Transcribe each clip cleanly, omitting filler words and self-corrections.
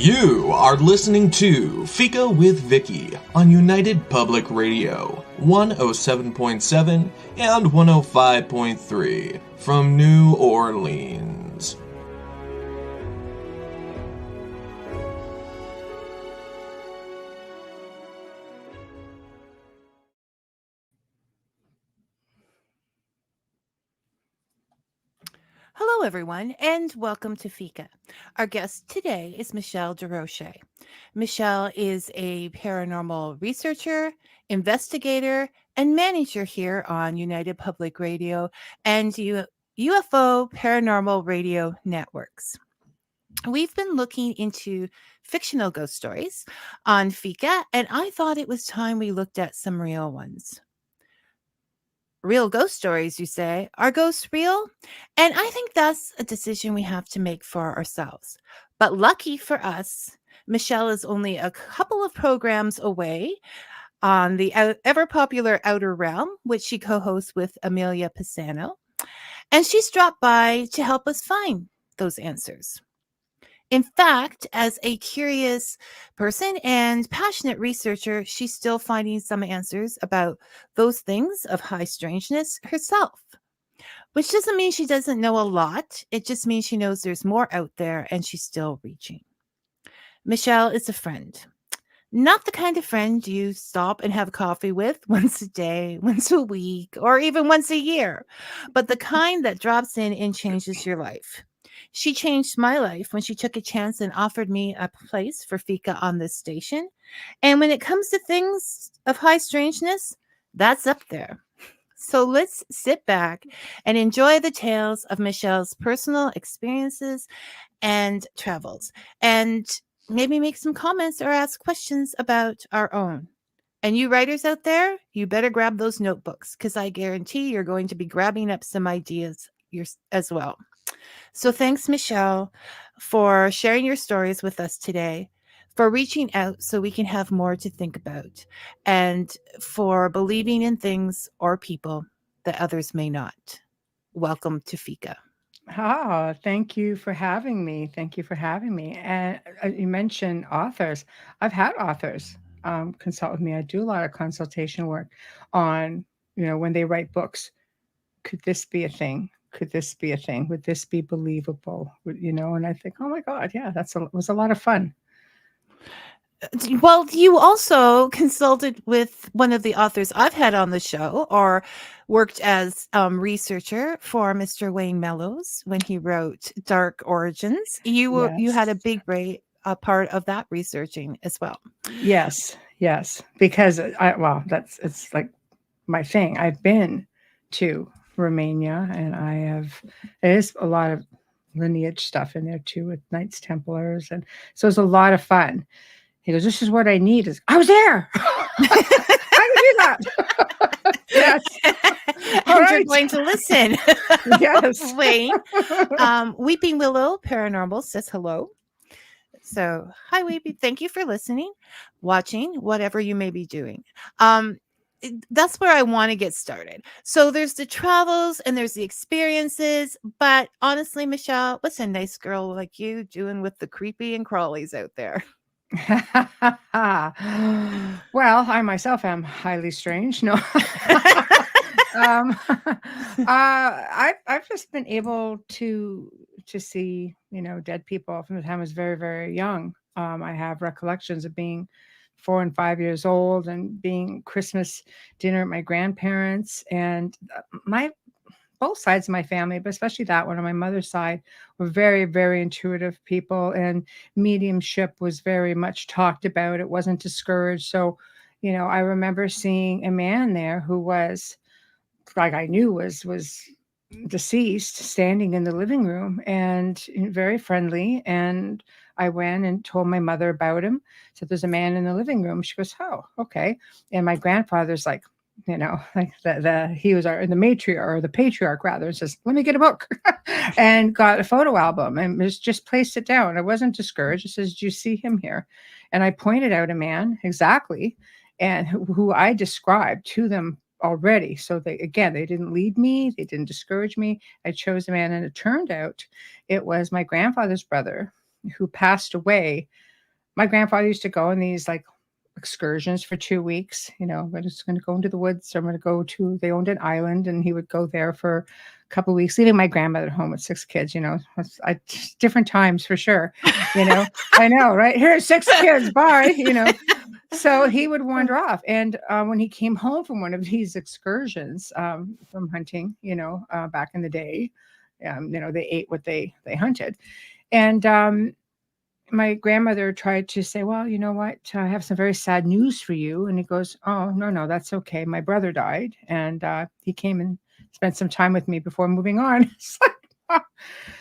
You are listening to Fika with Vicky on United Public Radio, 107.7 and 105.3 from New Orleans. Hello, everyone, and welcome to Fika. Our guest today is Michelle Desrochers. Michelle is a paranormal researcher, investigator, and manager here on United Public Radio and UFO Paranormal Radio Networks. We've been looking into fictional ghost stories on Fika, and I thought it was time we looked at some real ones. Real ghost stories, you say? Are ghosts real? And I think that's a decision we have to make for ourselves. But lucky for us, Michelle is only a couple of programs away on the ever popular Outer Realm, which she co-hosts with Amelia Pisano. And she's dropped by to help us find those answers. In fact, as a curious person and passionate researcher, she's still finding some answers about those things of high strangeness herself. Which doesn't mean she doesn't know a lot. It just means she knows there's more out there and she's still reaching. Michelle is a friend. Not the kind of friend you stop and have coffee with once a day, once a week, or even once a year, but the kind that drops in and changes your life. She changed my life when she took a chance and offered me a place for Fika on this station. And when it comes to things of high strangeness, that's up there. So let's sit back and enjoy the tales of Michelle's personal experiences and travels, and maybe make some comments or ask questions about our own. And you writers out there, you better grab those notebooks because I guarantee you're going to be grabbing up some ideas as well. So thanks, Michelle, for sharing your stories with us today, for reaching out so we can have more to think about, and for believing in things or people that others may not. Welcome to Fika. Oh, thank you for having me. Thank you for having me. And you mentioned authors. I've had authors consult with me. I do a lot of consultation work on, when they write books. Could this be a thing? Could this be a thing? Would this be believable? And I think, oh my God, yeah, was a lot of fun. Well, you also consulted with one of the authors I've had on the show, or worked as researcher for Mr. Wayne Mellows when he wrote Dark Origins. You had a big part of that researching as well. Yes, because it's like my thing. I've been to Romania, and there's a lot of lineage stuff in there too with Knights Templars, and so it's a lot of fun. He goes, "This is what I need." I was there. I can do that. Yes. And you're going to listen. Yes. Wayne. Weeping Willow Paranormal says hello. So, hi, Weepy. Thank you for listening, watching, whatever you may be doing. That's where I want to get started. So there's the travels and there's the experiences, but honestly, Michelle, what's a nice girl like you doing with the creepy and crawlies out there? Well, I myself am highly strange. No. I've just been able to see, dead people from the time I was very, very young. I have recollections of being 4 and 5 years old and being Christmas dinner at my grandparents, and both sides of my family, but especially that one on my mother's side, were very, very intuitive people, and mediumship was very much talked about. It wasn't discouraged. So, I remember seeing a man there who was, like, I knew was deceased, standing in the living room, and very friendly. And I went and told my mother about him. So there's a man in the living room. She goes, "Oh, okay." And my grandfather's like, like he was the matriarch, or the patriarch rather, and says, "Let me get a book," and got a photo album and just placed it down. I wasn't discouraged. It says, "Do you see him here?" And I pointed out a man exactly, and who I described to them already. So they didn't lead me. They didn't discourage me. I chose a man, and it turned out it was my grandfather's brother, who passed away my grandfather used to go on these like excursions for 2 weeks. We're just going to go into the woods. I'm going to go to, they owned an island, and he would go there for a couple of weeks, leaving my grandmother at home with 6 kids. Different times for sure. I know, right? Here's 6 kids. Bye. So he would wander off. And when he came home from one of these excursions from hunting, back in the day, they ate what they hunted. And my grandmother tried to say, well, you know what? I have some very sad news for you. And he goes, oh, no, that's okay. My brother died, and he came and spent some time with me before moving on. It's like, oh.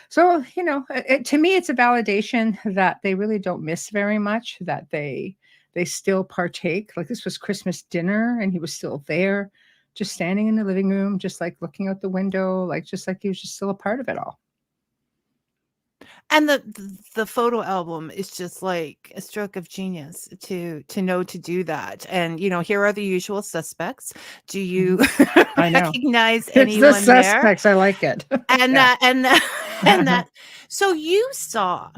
So, to me, it's a validation that they really don't miss very much, that they still partake. Like, this was Christmas dinner, and he was still there, just standing in the living room, just like looking out the window, just like he was just still a part of it all. And the photo album is just like a stroke of genius to know to do that. And here are the usual suspects. Do you I know. recognize It's anyone the suspects. there? I like it. And Yeah. that. So you saw,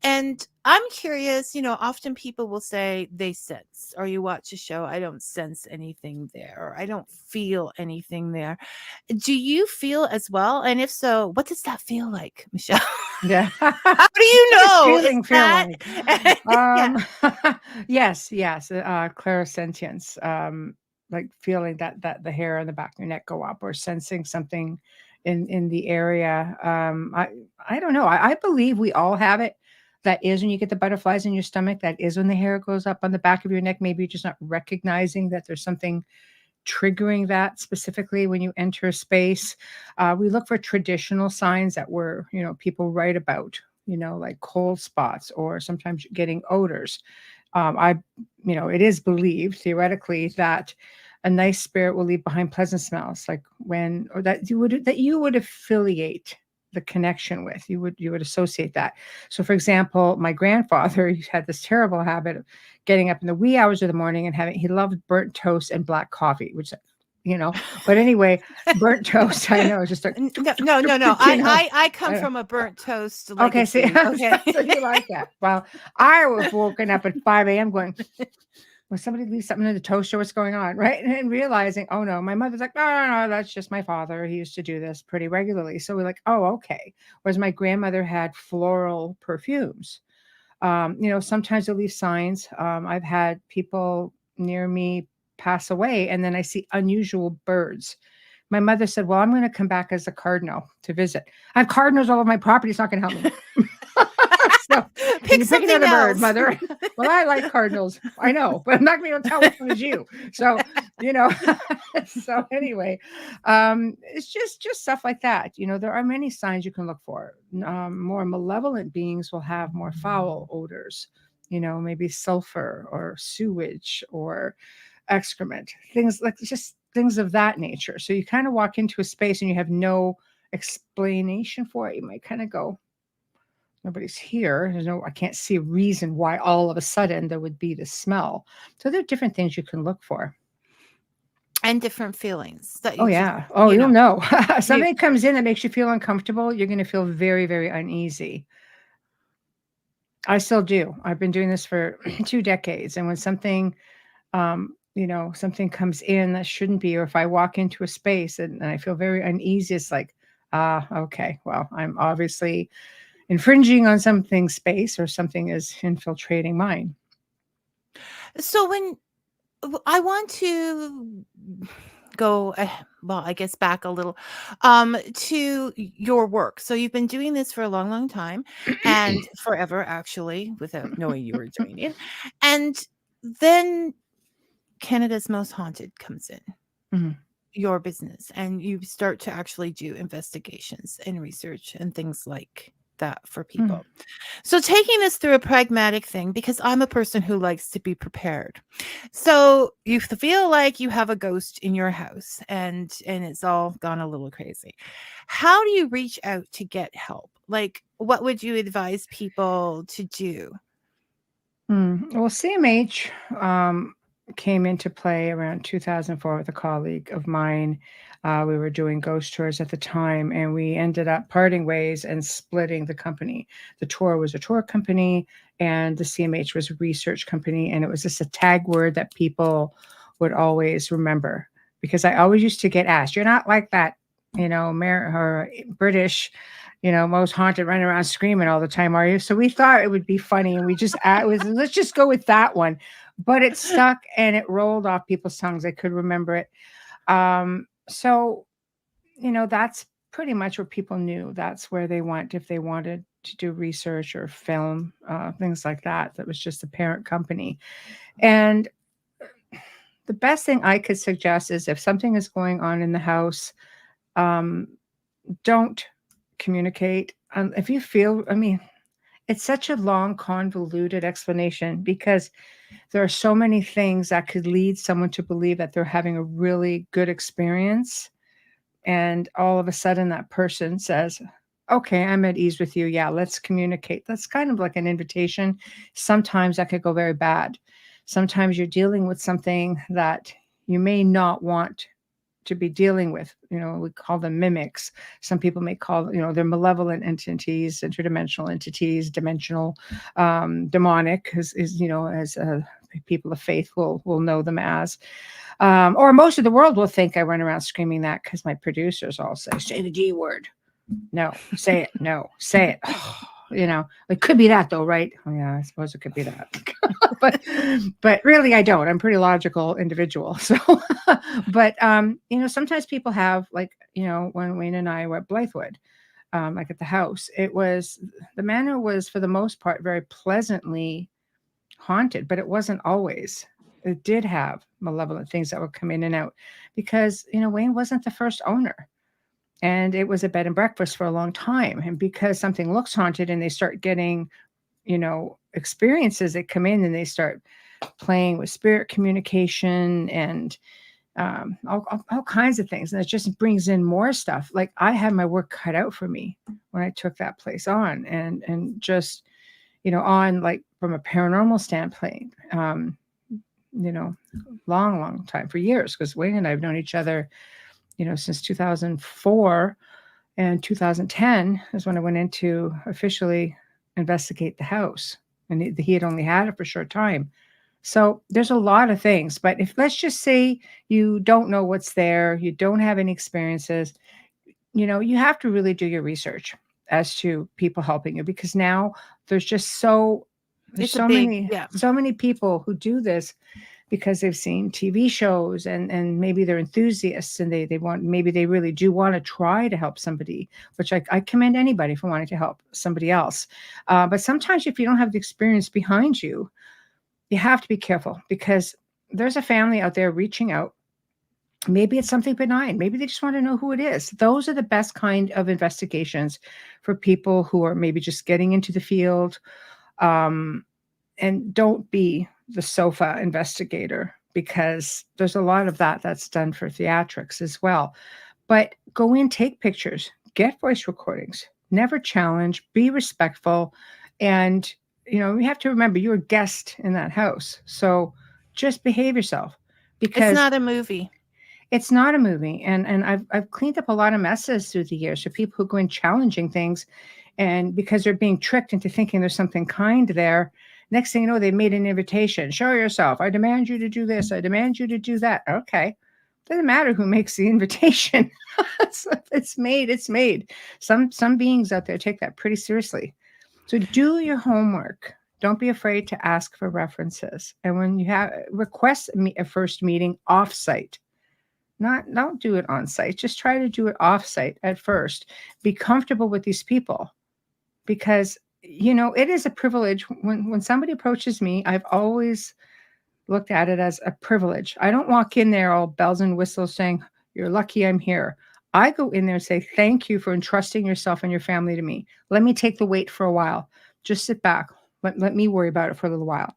and I'm curious. Often people will say they sense, or you watch a show, I don't sense anything there, or I don't feel anything there. Do you feel as well? And if so, what does that feel like, Michelle? Yeah. How do you know? Feeling Yeah. Yes. Clairsentience. Like feeling that the hair on the back of your neck go up, or sensing something in the area. I don't know. I believe we all have it. That is when you get the butterflies in your stomach. That is when the hair goes up on the back of your neck. Maybe you're just not recognizing that there's something triggering that specifically when you enter a space. We look for traditional signs that people write about, like cold spots, or sometimes getting odors. It is believed theoretically that a nice spirit will leave behind pleasant smells, like that you would affiliate the connection with. You would associate that. So, for example, my grandfather, he had this terrible habit of getting up in the wee hours of the morning and he loved burnt toast and black coffee, which, but anyway, burnt toast, I know, just like, no. I come from a burnt toast legacy. Okay. So you like that. Well, I was woken up at 5 a.m. going, will somebody leave something in the toaster? What's going on? Right. And realizing, oh no, my mother's like, no, that's just my father. He used to do this pretty regularly. So we're like, oh, okay. Whereas my grandmother had floral perfumes. Sometimes they'll leave signs. I've had people near me pass away, and then I see unusual birds. My mother said, well, I'm going to come back as a cardinal to visit. I have cardinals all over my property. It's not going to help me. So, pick something else, bird, mother. Well, I like cardinals. I know, but I'm not going to tell which one is you. So, so anyway, it's just stuff like that. There are many signs you can look for. More malevolent beings will have more foul odors, maybe sulfur or sewage or excrement, things like just things of that nature. So you kind of walk into a space and you have no explanation for it. You might kind of go, nobody's here. I can't see a reason why all of a sudden there would be the smell. So there are different things you can look for. And different feelings. Yeah. You'll know. Something comes in that makes you feel uncomfortable, you're going to feel very, very uneasy. I still do. I've been doing this for 2 decades. And when something, something comes in that shouldn't be, or if I walk into a space and I feel very uneasy, it's like, okay, well, I'm obviously infringing on something's space, or something is infiltrating mine. So when I want to go, I guess back a little to your work. So you've been doing this for a long, long time, and forever, actually, without knowing you were doing it. And then Canada's Most Haunted comes in. Your business, and you start to actually do investigations and research and things like that for people. So taking this through a pragmatic thing, because I'm a person who likes to be prepared. So you feel like you have a ghost in your house and it's all gone a little crazy. How do you reach out to get help? Like, what would you advise people to do? Well, CMH, came into play around 2004 with a colleague of mine. We were doing ghost tours at the time, and we ended up parting ways and splitting the company. The tour was a tour company, and the CMH was a research company. And it was just a tag word that people would always remember, because I always used to get asked, "You're not like that, or British, most haunted, running around screaming all the time, are you?" So we thought it would be funny, and we just let's just go with that one. But it stuck and it rolled off people's tongues. I could remember it. So that's pretty much what people knew. That's where they went if they wanted to do research or film, things like that. That was just the parent company. And the best thing I could suggest is, if something is going on in the house, don't communicate. If you feel, it's such a long, convoluted explanation, because there are so many things that could lead someone to believe that they're having a really good experience. And all of a sudden that person says, "Okay, I'm at ease with you. Yeah, let's communicate." That's kind of like an invitation. Sometimes that could go very bad. Sometimes you're dealing with something that you may not want to be dealing with. We call them mimics. Some people may call, they're malevolent entities, interdimensional entities, dimensional, demonic, as people of faith will know them as. Or most of the world will think I run around screaming that, because my producers all say the G word. No, say it. No, say it. It could be that though, right? Oh, yeah, I suppose it could be that. but really I don't. I'm a pretty logical individual. So, but sometimes people have, like, when Wayne and I were at Blythewood, like at the house, the manor was for the most part very pleasantly haunted, but it wasn't always. It did have malevolent things that would come in and out, because Wayne wasn't the first owner. And it was a bed and breakfast for a long time. And because something looks haunted and they start getting, experiences that come in, and they start playing with spirit communication and all kinds of things. And it just brings in more stuff. Like, I had my work cut out for me when I took that place on, and just, on, like, from a paranormal standpoint, long time, for years, because Wayne and I have known each other since 2004, and 2010 is when I went in to officially investigate the house, and he had only had it for a short time. So there's a lot of things, but let's just say you don't know what's there, you don't have any experiences, you have to really do your research as to people helping you, because now there's so many people who do this because they've seen TV shows, and maybe they're enthusiasts, and maybe they really do want to try to help somebody, which I commend anybody for wanting to help somebody else. But sometimes if you don't have the experience behind you, you have to be careful, because there's a family out there reaching out. Maybe it's something benign. Maybe they just want to know who it is. Those are the best kind of investigations for people who are maybe just getting into the field. And don't be the sofa investigator, because there's a lot of that's done for theatrics as well. But go in, take pictures, get voice recordings, never challenge, be respectful. And, you have to remember, you're a guest in that house. So just behave yourself, because it's not a movie. It's not a movie. And I've cleaned up a lot of messes through the years for people who go in challenging things, and because they're being tricked into thinking there's something kind there, next thing you know, they made an invitation. Show yourself. I demand you to do this. I demand you to do that. Okay. Doesn't matter who makes the invitation. It's made. Some beings out there take that pretty seriously. So do your homework. Don't be afraid to ask for references. And when you request a first meeting off-site, don't do it on site. Just try to do it off-site at first. Be comfortable with these people, because it is a privilege. When somebody approaches me, I've always looked at it as a privilege. I don't walk in there all bells and whistles saying, "You're lucky I'm here." I go in there and say, "Thank you for entrusting yourself and your family to me. Let me take the weight for a while. Just sit back. Let me worry about it for a little while."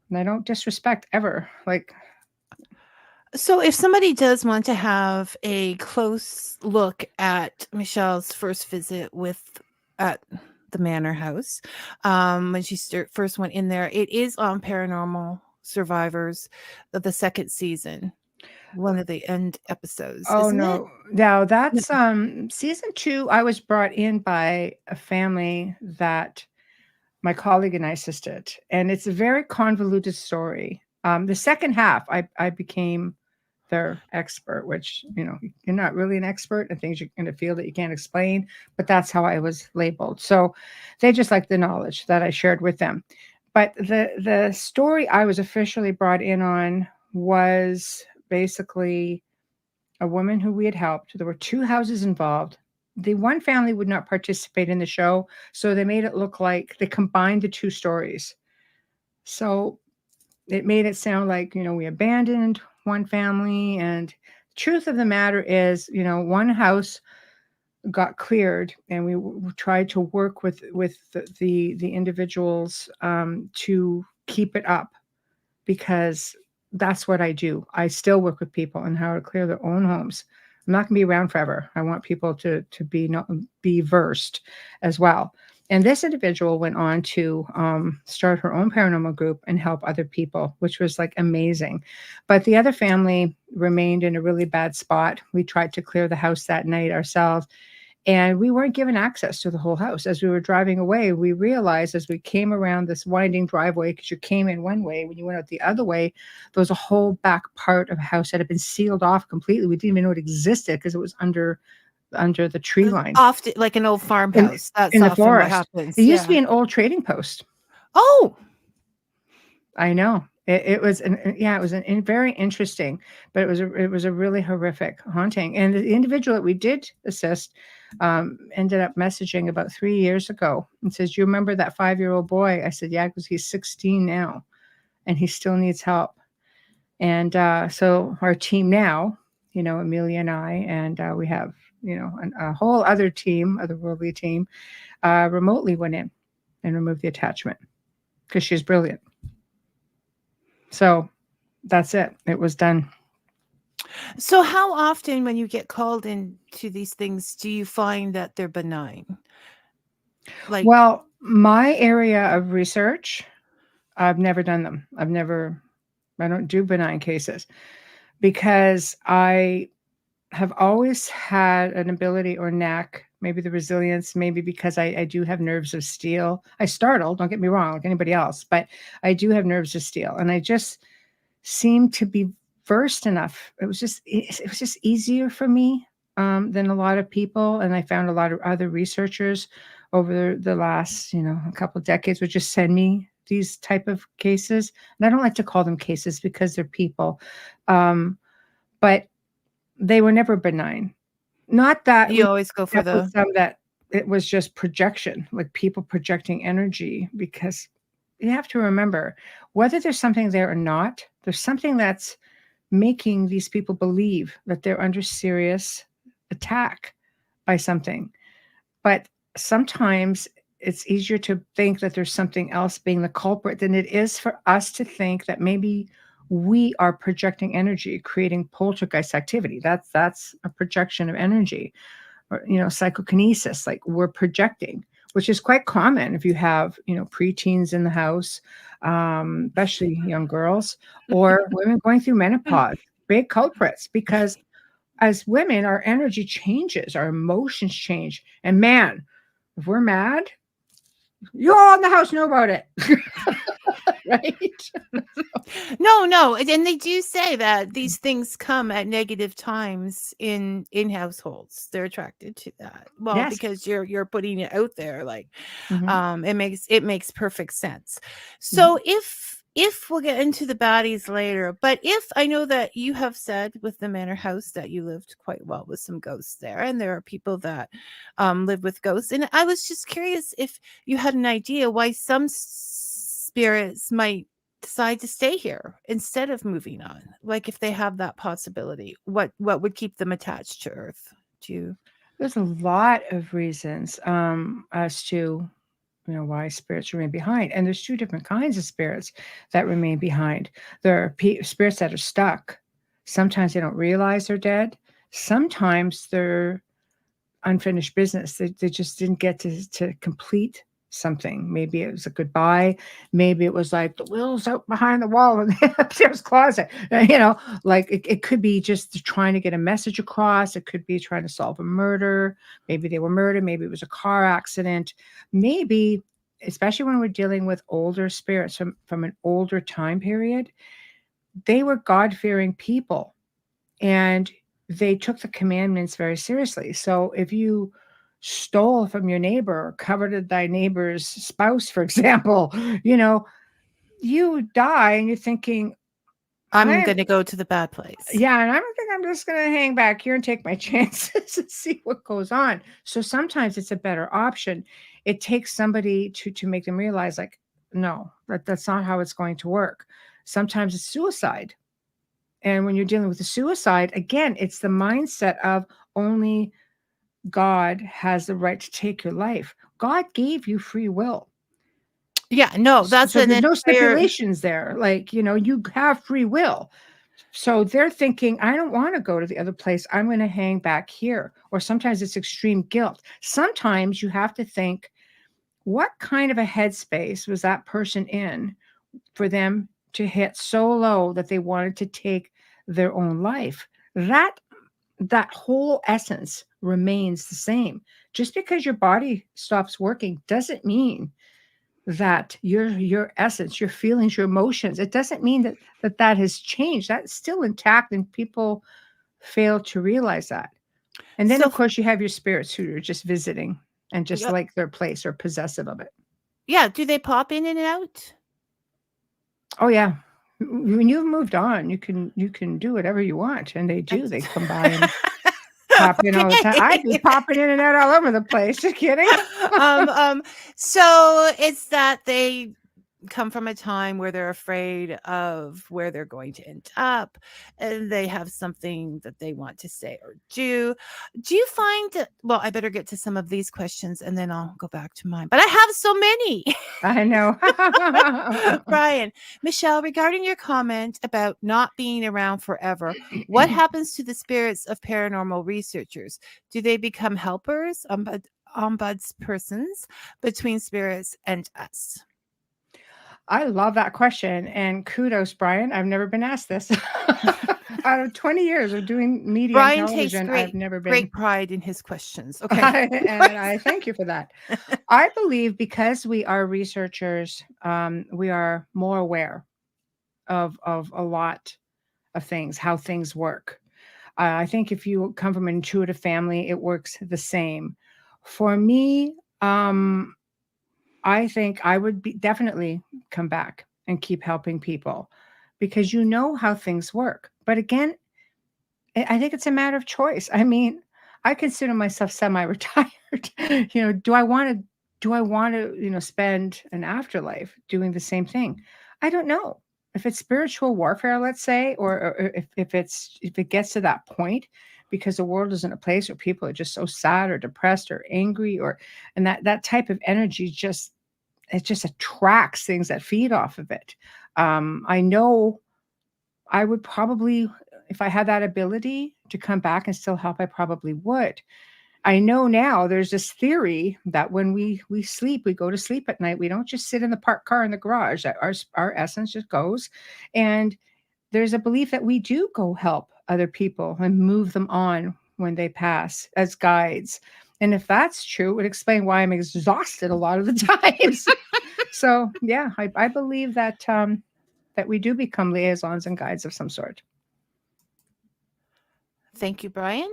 And I don't disrespect ever. So if somebody does want to have a close look at Michelle's first visit at the Manor House, when she first went in there, it is on Paranormal survivors of the second season, one of the end episodes, Oh isn't it? no, that's season 2. I was brought in by a family that my colleague and I assisted, and it's a very convoluted story. The second half, I became their expert, which, you're not really an expert in things in a field that you can't explain, but that's how I was labeled. So they just like the knowledge that I shared with them. But the story I was officially brought in on was basically a woman who we had helped. There were 2 houses involved. The one family would not participate in the show, so they made it look like they combined the 2 stories. So it made it sound like, we abandoned one family, and the truth of the matter is, one house got cleared, and we tried to work with the individuals to keep it up, because that's what I do. I still work with people on how to clear their own homes. I'm not going to be around forever. I want people to be versed as well. And this individual went on to start her own paranormal group and help other people, which was like amazing. But the other family remained in a really bad spot. We tried to clear the house that night ourselves, and we weren't given access to the whole house. As we were driving away, we realized as we came around this winding driveway, because you came in one way, when you went out the other way, there was a whole back part of a house that had been sealed off completely. We didn't even know it existed because it was under the tree line Often, like an old farmhouse. That's in the often what forest. happens. It used to be Yeah. an old trading post. Oh, I know. It was very interesting, but it was a really horrific haunting. And the individual that we did assist ended up messaging about 3 years ago and says, "You remember that 5-year-old boy?" I said, "Yeah, because he's 16 now, and he still needs help." And so our team now, Amelia and I, and we have a whole otherworldly team, remotely went in and removed the attachment because she's brilliant. So that's it. It was done. so how often when you get called into these things do you find that they're benign? Like, Well, my area of research, I've never done them. I don't do benign cases because I have always had an ability or knack, maybe the resilience, maybe because I do have nerves of steel. I startle, don't get me wrong, like anybody else, but I do have nerves of steel. And I just seem to be versed enough. It was just easier for me than a lot of people. And I found a lot of other researchers over the last, a couple of decades would just send me these type of cases. And I don't like to call them cases because they're people. But they were never benign. Not that you always go for the some that it was just projection, like people projecting energy, because you have to remember, whether there's something there or not, there's something that's making these people believe that they're under serious attack by something. But sometimes it's easier to think that there's something else being the culprit than it is for us to think that maybe we are projecting energy, creating poltergeist activity. That's a projection of energy, or psychokinesis. Like we're projecting, which is quite common if you have preteens in the house, especially young girls or women going through menopause. Big culprits, because as women, our energy changes, our emotions change, and man, if we're mad, you all in the house know about it. Right? No, and they do say that these things come at negative times in households. They're attracted to that. Well, Yes. because you're putting it out there, like Mhm. it makes perfect sense. So if we'll get into the baddies later, but if I know that you have said with the manor house that you lived quite well with some ghosts there, and there are people that live with ghosts, and I was just curious if you had an idea why some spirits might decide to stay here instead of moving on, like if they have that possibility, what would keep them attached to earth? Do you There's a lot of reasons as to why spirits remain behind, and there's 2 different kinds of spirits that remain behind. There are spirits that are stuck. Sometimes they don't realize they're dead. Sometimes they're unfinished business. They just didn't get to complete something. Maybe it was a goodbye. Maybe it was like the will's out behind the wall in the upstairs closet. Like it could be just trying to get a message across. It could be trying to solve a murder. Maybe they were murdered. Maybe it was a car accident. Maybe, especially when we're dealing with older spirits from an older time period, they were God-fearing people and they took the commandments very seriously. So if you stole from your neighbor or coveted thy neighbor's spouse, for example, you die and you're thinking, I'm going to go to the bad place. Yeah, and I don't think I'm just going to hang back here and take my chances and see what goes on. So sometimes it's a better option. It takes somebody to make them realize, like, no, that's not how it's going to work. Sometimes it's suicide. And when you're dealing with the suicide, again, it's the mindset of only God has the right to take your life. God gave you free will. Yeah, no, that's so there's no stipulations there. Like, you have free will. So they're thinking, I don't want to go to the other place. I'm going to hang back here. Or sometimes it's extreme guilt. Sometimes you have to think, what kind of a headspace was that person in for them to hit so low that they wanted to take their own life? That whole essence remains the same. Just because your body stops working doesn't mean that your essence, your feelings, your emotions, it doesn't mean that has changed. That's still intact, and people fail to realize that. And then, of course, you have your spirits who are just visiting and just like their place or possessive of it. Yeah. Do they pop in and out? Oh, yeah. When you've moved on, you can do whatever you want, and they do. They come by and pop in all the time. I'd be popping in and out all over the place. Just kidding. So it's that they come from a time where they're afraid of where they're going to end up, and they have something that they want to say or do. Do you find that, well, I better get to some of these questions and then I'll go back to mine, but I have so many. I know. Brian, Michelle, regarding your comment about not being around forever, what happens to the spirits of paranormal researchers? Do they become helpers, ombudspersons between spirits and us? I love that question, and kudos, Brian. I've never been asked this. Out of 20 years of doing media Brian and television, takes I've never been. Great pride in his questions. Okay. And I thank you for that. I believe because we are researchers, we are more aware of a lot of things, how things work. I think if you come from an intuitive family, it works the same. For me, I think I would definitely come back and keep helping people because you know how things work. But again, I think it's a matter of choice. I mean, I consider myself semi-retired. Do I want to, spend an afterlife doing the same thing? I don't know. If it's spiritual warfare, let's say, or if it gets to that point, because the world is in a place where people are just so sad or depressed or angry, and that type of energy just attracts things that feed off of it. I know I would probably, if I had that ability to come back and still help, I probably would. I know now there's this theory that when we sleep, we go to sleep at night. We don't just sit in the parked car in the garage. That our essence just goes. And there's a belief that we do go help other people and move them on when they pass as guides. And if that's true, it would explain why I'm exhausted a lot of the times. So yeah, I believe that that we do become liaisons and guides of some sort. Thank you, Brian.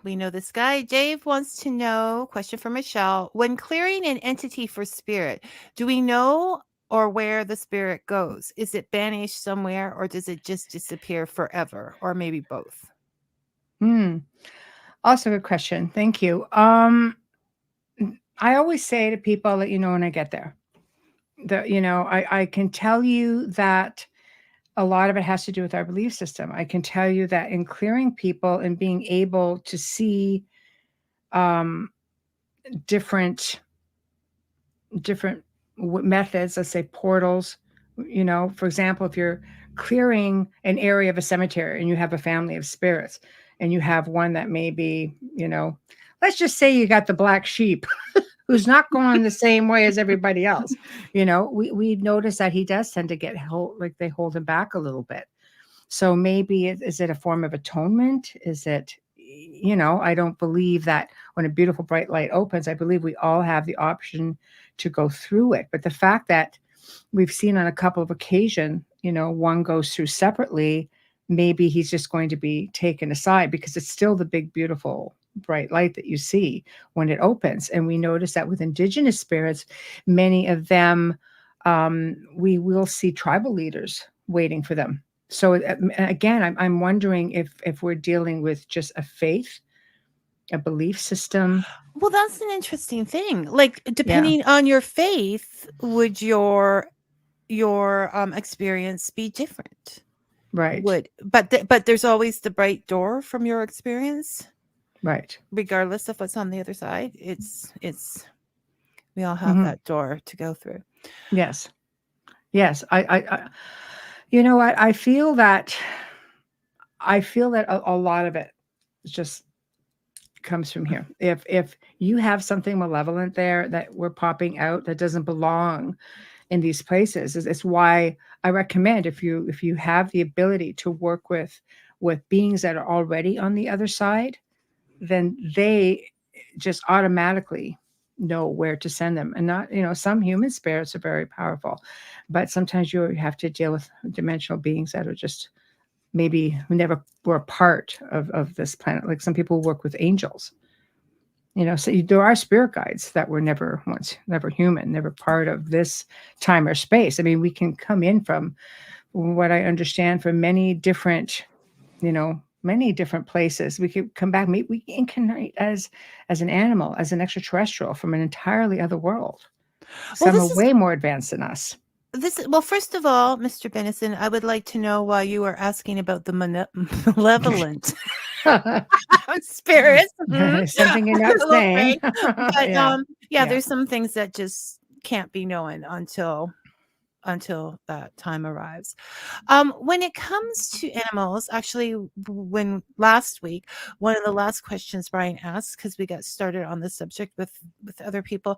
We know this guy. Dave wants to know, question for Michelle. When clearing an entity for spirit, do we know or where the spirit goes? Is it banished somewhere or does it just disappear forever? Or maybe both? Also a good question. Thank you. I always say to people, I'll let you know when I get there. I can tell you that a lot of it has to do with our belief system. I can tell you that in clearing people and being able to see different methods, let's say portals, for example, if you're clearing an area of a cemetery and you have a family of spirits and you have one that may be, let's just say you got the black sheep who's not going the same way as everybody else. We notice that he does tend to get like they hold him back a little bit. So maybe is it a form of atonement? Is it, I don't believe that when a beautiful bright light opens, I believe we all have the option to go through it. But the fact that we've seen on a couple of occasions, one goes through separately, maybe he's just going to be taken aside because it's still the big, beautiful, bright light that you see when it opens. And we notice that with indigenous spirits, many of them, we will see tribal leaders waiting for them. So again, I'm wondering if we're dealing with just a faith, a belief system. Well, that's an interesting thing. Like, depending on your faith, would your experience be different? Right. But there's always the bright door from your experience. Right. Regardless of what's on the other side, it's we all have that door to go through. Yes. I you know what? I feel that a lot of it just comes from here. If you have something malevolent there that we're popping out that doesn't belong in these places, it's why I recommend if you have the ability to work with beings that are already on the other side, then they just automatically know where to send them. And not, some human spirits are very powerful, but sometimes you have to deal with dimensional beings that are just maybe who never were a part of this planet. Like some people work with angels, so there are spirit guides that were never human, never part of this time or space. I mean, we can come in from what I understand from many different places. We could come back, maybe we incarnate as an animal, as an extraterrestrial from an entirely other world. Some are way more advanced than us. Well, first of all, Mr. Benison, I would like to know why you were asking about the malevolent spirits. Something you're not saying. But there's some things that just can't be known until that time arrives. When it comes to animals, actually, when last week, one of the last questions Brian asked, because we got started on this subject with other people,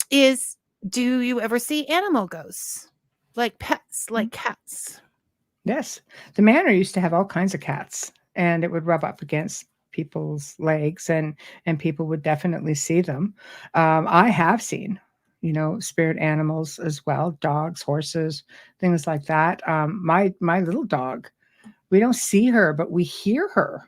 is, do you ever see animal ghosts? Like pets, like cats? Yes. The manor used to have all kinds of cats, and it would rub up against people's legs, and people would definitely see them. I have seen spirit animals as well, dogs, horses, things like that. My little dog, we don't see her, but we hear her.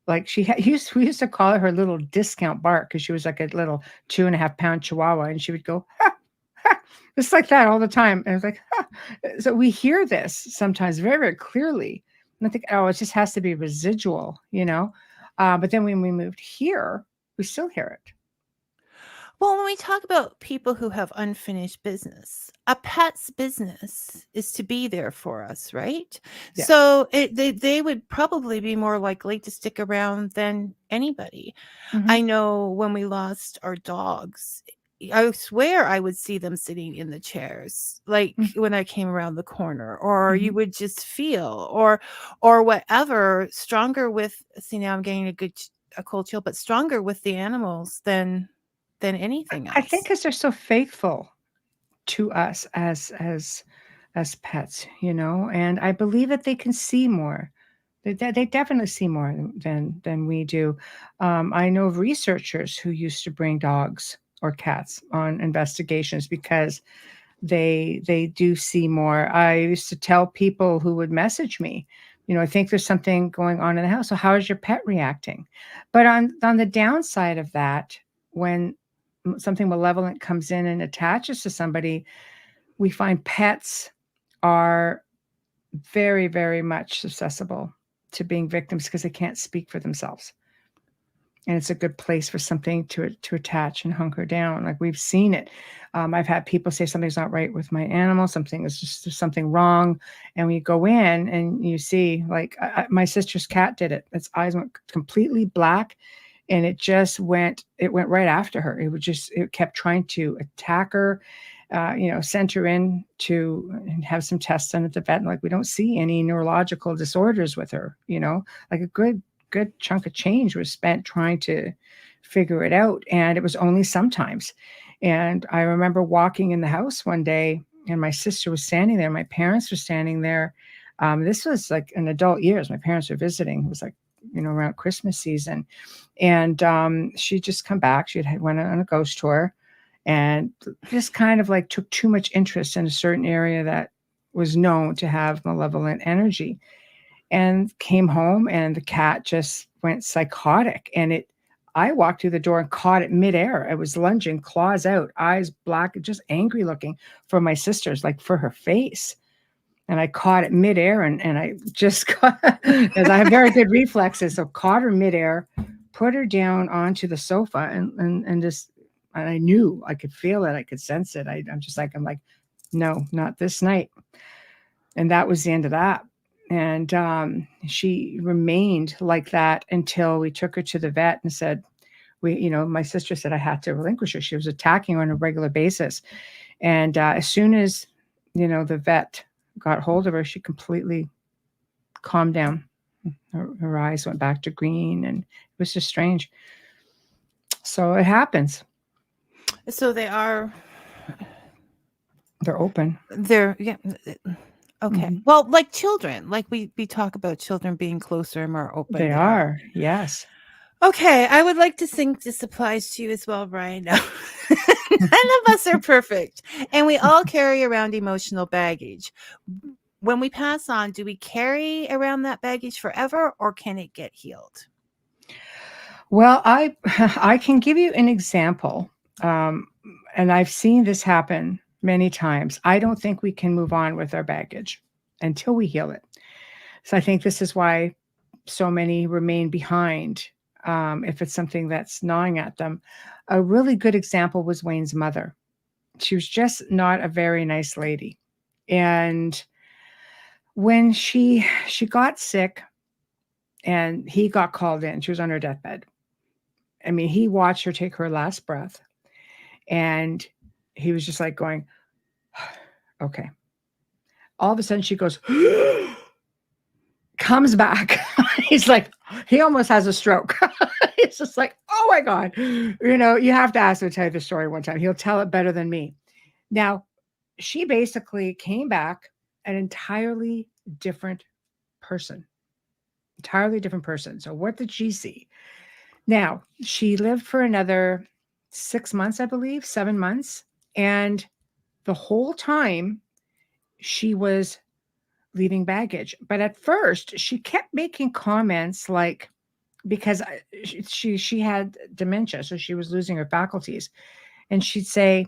Like we used to call her little discount bark because she was like a little 2.5-pound Chihuahua, and she would go, ha, ha, just like that all the time. And I was like, ha. So we hear this sometimes very, very clearly. And I think, it just has to be residual, but then when we moved here, we still hear it. Well, when we talk about people who have unfinished business, a pet's business is to be there for us, right? Yeah. So they would probably be more likely to stick around than anybody. Mm-hmm. I know when we lost our dogs, I swear I would see them sitting in the chairs, like when I came around the corner, or you would just feel, or whatever, stronger with, see, now I'm getting a cold chill, but stronger with the animals than anything else. I think because they're so faithful to us as pets, and I believe that they can see more. They definitely see more than we do. I know of researchers who used to bring dogs or cats on investigations because they do see more. I used to tell people who would message me, I think there's something going on in the house. So how is your pet reacting? But on the downside of that, when something malevolent comes in and attaches to somebody, we find pets are very, very much susceptible to being victims because they can't speak for themselves. And it's a good place for something to attach and hunker down. Like we've seen it. I've had people say something's not right with my animal. There's something wrong. And we go in and you see, like my sister's cat did it. Its eyes went completely black. And it went right after her. It kept trying to attack her, sent her in and have some tests done at the vet. And like, we don't see any neurological disorders with her, like a good chunk of change was spent trying to figure it out. And it was only sometimes. And I remember walking in the house one day, and my sister was standing there. My parents were standing there. This was like in adult years. My parents were visiting. It was like, around Christmas season. And she'd just come back. Went on a ghost tour and just kind of like took too much interest in a certain area that was known to have malevolent energy, and came home, and the cat just went psychotic. And I walked through the door and caught it midair. It was lunging, claws out, eyes black, just angry looking for my sister's, like for her face. And I caught it midair, and I just got, because I have very good reflexes. So caught her midair, put her down onto the sofa, and I knew, I could feel it. I could sense it. I'm like, no, not this night. And that was the end of that. And she remained like that until we took her to the vet and said, my sister said I had to relinquish her. She was attacking her on a regular basis. And as soon as, the vet got hold of her, she completely calmed down. Her eyes went back to green, and it was just strange. So it happens. So they're open. Yeah. Okay. Mm-hmm. Well, like children, like we talk about children being closer and more open. They are. Yes. Okay. I would like to think this applies to you as well, Brian. No. None of us are perfect, and we all carry around emotional baggage. When we pass on, do we carry around that baggage forever, or can it get healed? Well, I can give you an example, and I've seen this happen many times. I don't think we can move on with our baggage until we heal it. So I think this is why so many remain behind, if it's something that's gnawing at them. A really good example was Wayne's mother. She was just not a very nice lady. And when she got sick and he got called in, she was on her deathbed. I mean, he watched her take her last breath, and he was just like going, okay. All of a sudden she goes, comes back. He's like, he almost has a stroke. It's just like, oh my God. You have to ask him to tell you the story one time. He'll tell it better than me. Now, she basically came back an entirely different person. So what did she see? Now, she lived for another 6 months, I believe, 7 months. And the whole time she was leaving baggage. But at first she kept making comments like, because she had dementia, so she was losing her faculties. And she'd say,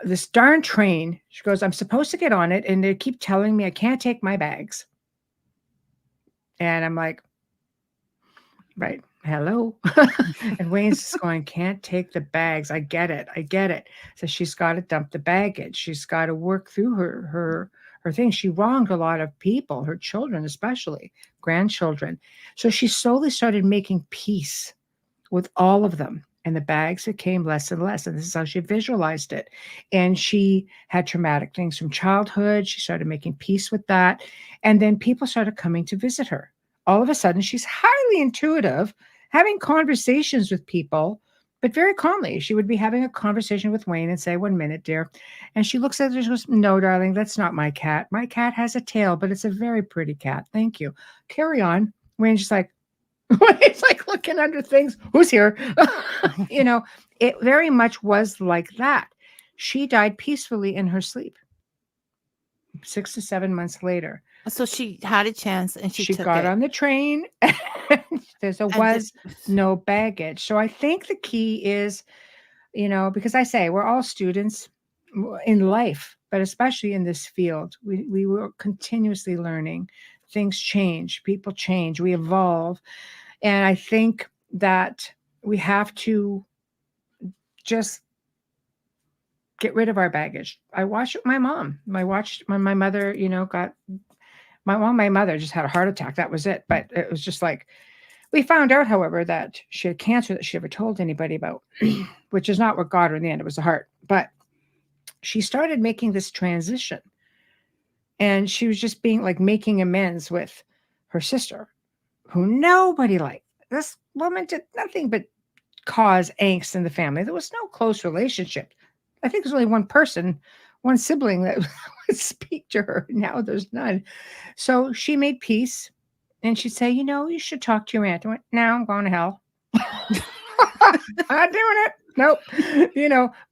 this darn train, she goes, I'm supposed to get on it, and they keep telling me I can't take my bags. And I'm like, right, hello. And Wayne's just going, can't take the bags. I get it. So she's got to dump the baggage. She's got to work through her thing. She wronged a lot of people, her children, especially grandchildren. So she slowly started making peace with all of them. And the bags became less and less. And this is how she visualized it. And she had traumatic things from childhood. She started making peace with that. And then people started coming to visit her. All of a sudden, she's highly intuitive, having conversations with people, but very calmly. She would be having a conversation with Wayne and say, 1 minute, dear. And she looks at her and goes, no, darling, that's not my cat. My cat has a tail, but it's a very pretty cat. Thank you. Carry on. Wayne's just like, he's like looking under things. Who's here? It very much was like that. She died peacefully in her sleep 6 to 7 months later. So she had a chance, and she got on the train. There was no baggage. So I think the key is, because I say we're all students in life, but especially in this field, we were continuously learning. Things change, people change, we evolve. And I think that we have to just get rid of our baggage. I watched my mom. My mother, my mother just had a heart attack. That was it. But it was just like, we found out, however, that she had cancer that she never told anybody about, which is not what got her in the end. It was the heart. But she started making this transition. And she was just making amends with her sister, who nobody liked. This woman did nothing but cause angst in the family. There was no close relationship. I think there's only one person, one sibling that would speak to her. Now there's none. So she made peace, and she'd say, you should talk to your aunt. I went, no, I'm going to hell. I'm not doing it. Nope.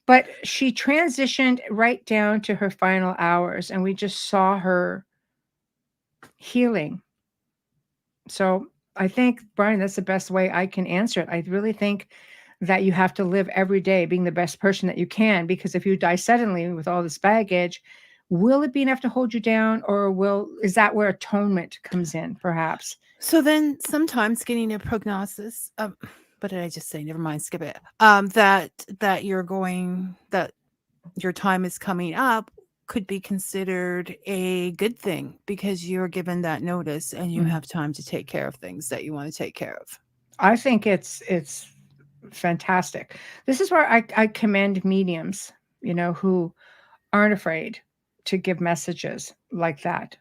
But she transitioned right down to her final hours, and we just saw her healing. So I think, Brian, that's the best way I can answer it. I really think that you have to live every day being the best person that you can, because if you die suddenly with all this baggage, will it be enough to hold you down, or is that where atonement comes in, perhaps? So then sometimes getting a prognosis, what did I just say? Never mind, skip it. That your time is coming up could be considered a good thing, because you're given that notice and you have time to take care of things that you want to take care of. I think it's fantastic. This is where I commend mediums, who aren't afraid to give messages like that.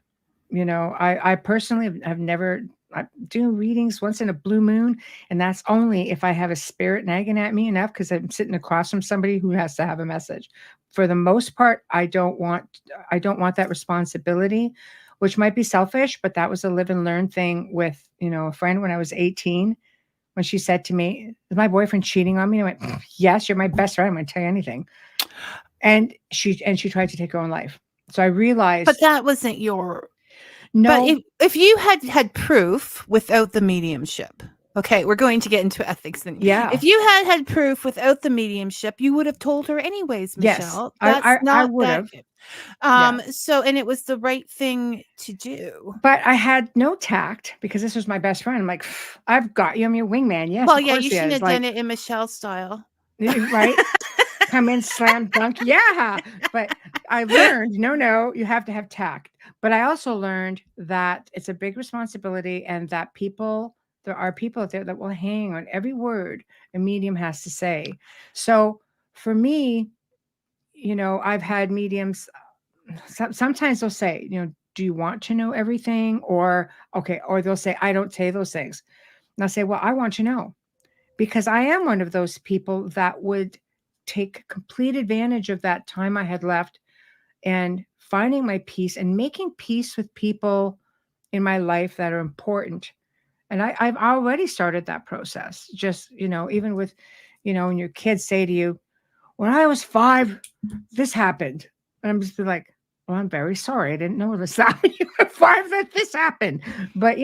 I personally have never. I do readings once in a blue moon, and that's only if I have a spirit nagging at me enough, because I'm sitting across from somebody who has to have a message. For the most part, I don't want that responsibility, which might be selfish, but that was a live and learn thing with, a friend when I was 18, when she said to me, "Is my boyfriend cheating on me?" And I went, "Yes, you're my best friend. I'm going to tell you anything." And she tried to take her own life. So I realized, but that wasn't your. No. But if you had proof without the mediumship, okay, we're going to get into ethics. Yeah. If you had proof without the mediumship, you would have told her anyways, Michelle. Yes, That's I would have. So, and it was the right thing to do. But I had no tact, because this was my best friend. I'm like, I've got you. I'm your wingman. Yes. Well, of yeah, course you shouldn't have done it in Michelle style. Right? Come in, slam dunk. Yeah. But I learned, no, you have to have tact. But I also learned that it's a big responsibility, and that there are people out there that will hang on every word a medium has to say. So for me, I've had mediums, sometimes they'll say, do you want to know everything? Or they'll say, I don't say those things. And I'll say, well, I want to know, because I am one of those people that would take complete advantage of that time I had left, and finding my peace and making peace with people in my life that are important. And I've already started that process. Just, even with, when your kids say to you, when I was 5, this happened. And I'm just like, well, I'm very sorry. I didn't know this that when you were 5 that this happened. But,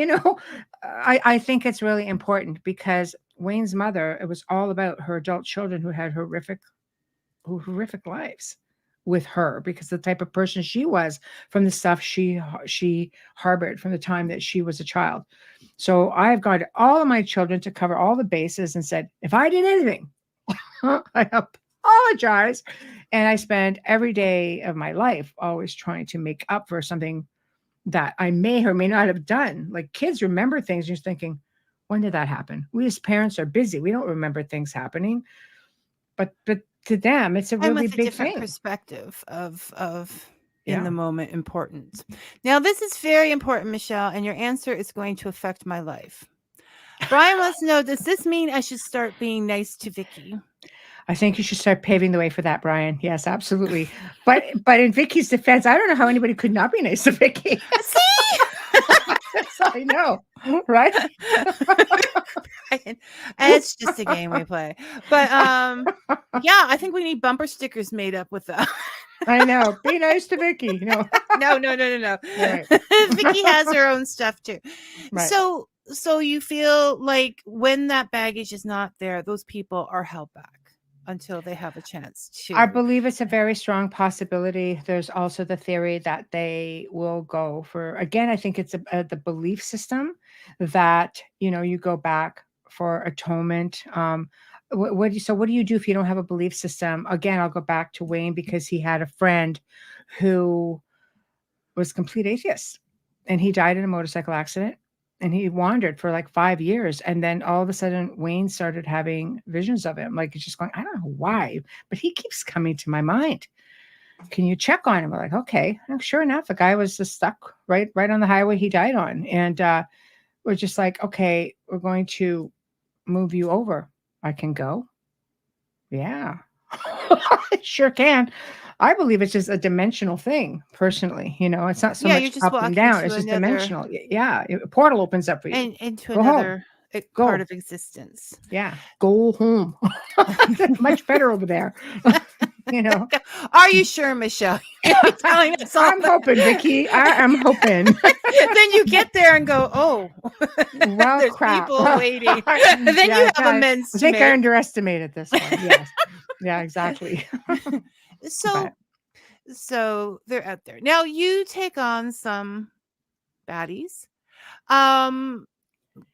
I think it's really important, because Wayne's mother, it was all about her adult children who had horrific lives with her, because the type of person she was, from the stuff she harbored from the time that she was a child. So I've got all of my children to cover all the bases, and said, if I did anything, I apologize. And I spend every day of my life always trying to make up for something that I may or may not have done. Like, kids remember things, you're thinking, when did that happen? We as parents are busy. We don't remember things happening. But to them, it's a really big different thing. Perspective of in the moment importance. Now, this is very important, Michelle, and your answer is going to affect my life. Brian wants to know, does this mean I should start being nice to Vicky? I think you should start paving the way for that, Brian. Yes, absolutely. But in Vicky's defense, I don't know how anybody could not be nice to Vicky. See? That's all I know, right? It's just a game we play. But yeah, I think we need bumper stickers made up with that. I know. Be nice to Vicky. No. Right. Vicky has her own stuff too. Right. So you feel like when that baggage is not there, those people are held back until they have a chance to. I believe it's a very strong possibility. There's also the theory that they will go for, again, I think it's the belief system that, you go back for atonement. What do you do if you don't have a belief system? Again, I'll go back to Wayne, because he had a friend who was complete atheist, and he died in a motorcycle accident. And he wandered for like 5 years. And then all of a sudden, Wayne started having visions of him. Like, he's just going, I don't know why, but he keeps coming to my mind. Can you check on him? We're like, okay. And sure enough, the guy was just stuck right on the highway he died on. And we're just like, okay, we're going to move you over. I can go. Yeah, I sure can. I believe it's just a dimensional thing, personally. It's not so Yeah, you're much just up and walking down. to It's just another dimensional. Yeah, a portal opens up for you. and into Go home. another part Go. of existence. Yeah, go home. Much better over there. you know. Are you sure, Michelle? You're telling us all I'm that. hoping, Vicky. I'm hoping. Then you get there and go, oh, Well, there's crap. people waiting. And then Yeah, you have amends I to think I make. underestimated this one. Yes. Yeah, exactly. So, But so they're out there. Now you take on some baddies. Um,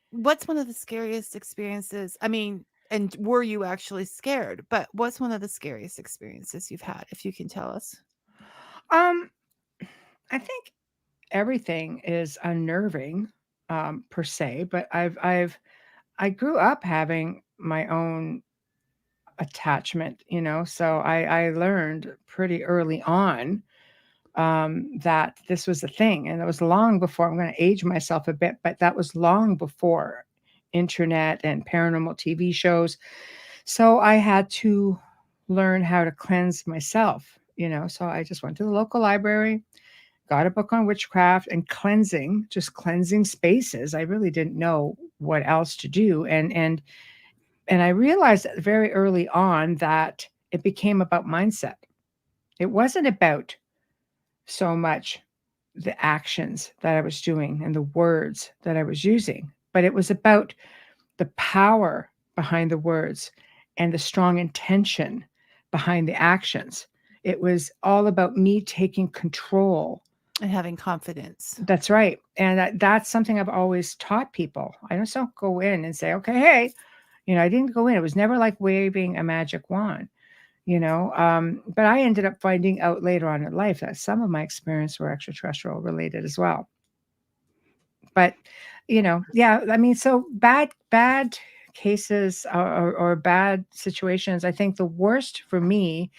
what's one of the scariest experiences? I mean, and were you actually scared? But what's one of the scariest experiences you've had, if you can tell us? um, I think everything is unnerving, per se. But I grew up having my own attachment, so I learned pretty early on that this was a thing. And it was long before, I'm going to age myself a bit, but that was long before internet and paranormal TV shows. So I had to learn how to cleanse myself, So I just went to the local library, got a book on witchcraft and cleansing, just cleansing spaces. I really didn't know what else to do. And I realized very early on that it became about mindset. It wasn't about so much the actions that I was doing and the words that I was using, but it was about the power behind the words and the strong intention behind the actions. It was all about me taking control. And having confidence. That's right. And that's something I've always taught people. I just don't go in and say, okay, hey, I didn't go in. It was never like waving a magic wand. But I ended up finding out later on in life that some of my experience were extraterrestrial related as well. But, yeah, I mean, so bad cases or bad situations. I think the worst for me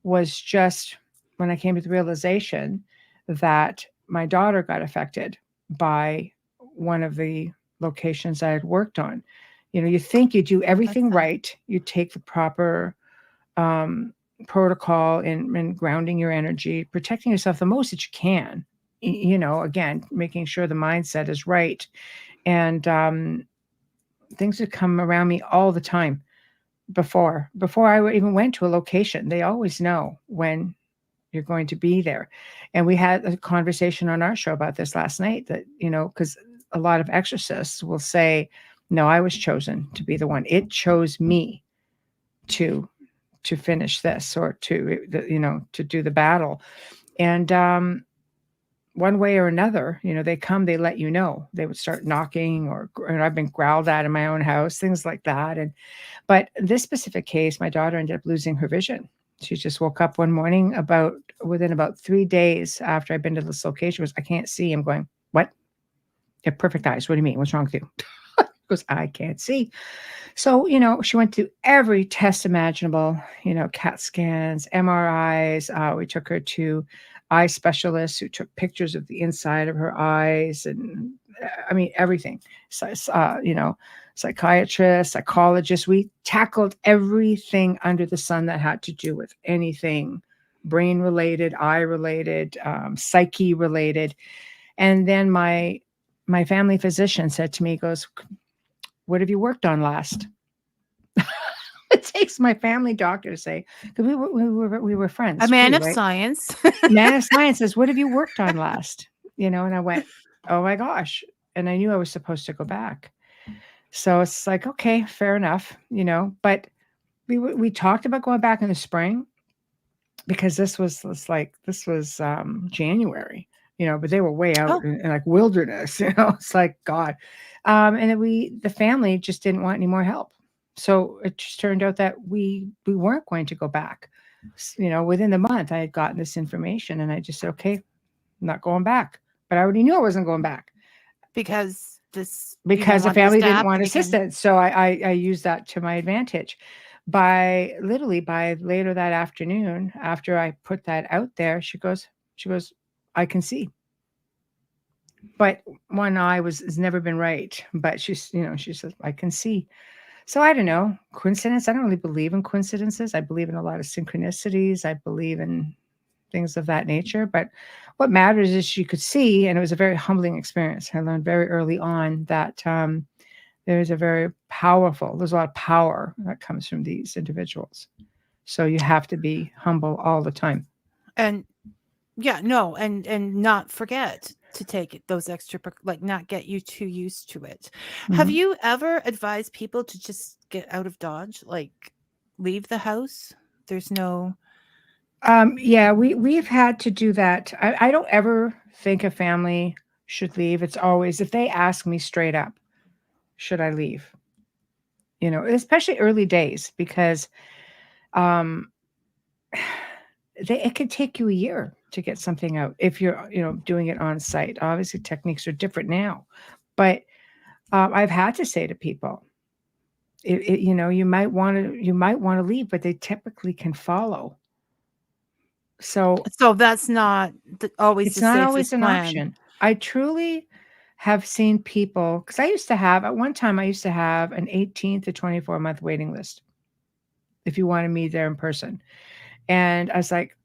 was just when I came to the realization that my daughter got affected by one of the locations I had worked on. You think you do everything right, you take the proper protocol in grounding your energy, protecting yourself the most that you can, again, making sure the mindset is right. And things would come around me all the time before I even went to a location. They always know when you're going to be there. And we had a conversation on our show about this last night that, because a lot of exorcists will say, no, I was chosen to be the one. It chose me to finish this or to do the battle. And one way or another, they come, they let you know. They would start knocking or I've been growled at in my own house, things like that. But this specific case, my daughter ended up losing her vision. She just woke up one morning within about 3 days after I'd been to this location. Was I can't see. I'm going, what? You have perfect eyes. What do you mean? What's wrong with you? Because I can't see. So, she went to every test imaginable, CAT scans, MRIs. We took her to eye specialists who took pictures of the inside of her eyes and I mean, everything. So, psychiatrists, psychologists. We tackled everything under the sun that had to do with anything brain related, eye related, psyche related. And then my family physician said to me, he goes, what have you worked on last? It takes my family doctor to say, because we were friends. A man too, of right? science. Man of science says, what have you worked on last? And I went, oh my gosh. And I knew I was supposed to go back. So it's like, okay, fair enough, but we talked about going back in the spring because this was January, but they were way out in like wilderness, it's like, God. And then the family just didn't want any more help. So it just turned out that we weren't going to go back. Within the month I had gotten this information and I just said, okay, I'm not going back. But I already knew I wasn't going back. Because the family didn't want assistance. So I used that to my advantage. By later that afternoon, after I put that out there, she goes, I can see. But one eye has never been right. But she says, I can see. So I don't know, coincidence. I don't really believe in coincidences. I believe in a lot of synchronicities. I believe in things of that nature. But what matters is you could see, and it was a very humbling experience. I learned very early on that there's a lot of power that comes from these individuals. So you have to be humble all the time. And yeah, no, and not forget to take those extra like not get you too used to it. Have Mhm. you ever advised people to just get out of Dodge, like leave the house? There's no Yeah, we've had to do that. I don't ever think a family should leave. It's always if they ask me straight up, should I leave? Especially early days because um it could take you a year to get something out if you're, doing it on site. Obviously, techniques are different now, but I've had to say to people, you might want to leave, but they typically can follow. So so that's not always it's the not always safest an plan. option. I truly have seen people because at one time I used to have an 18 to 24-month waiting list if you wanted me there in person. And I was like,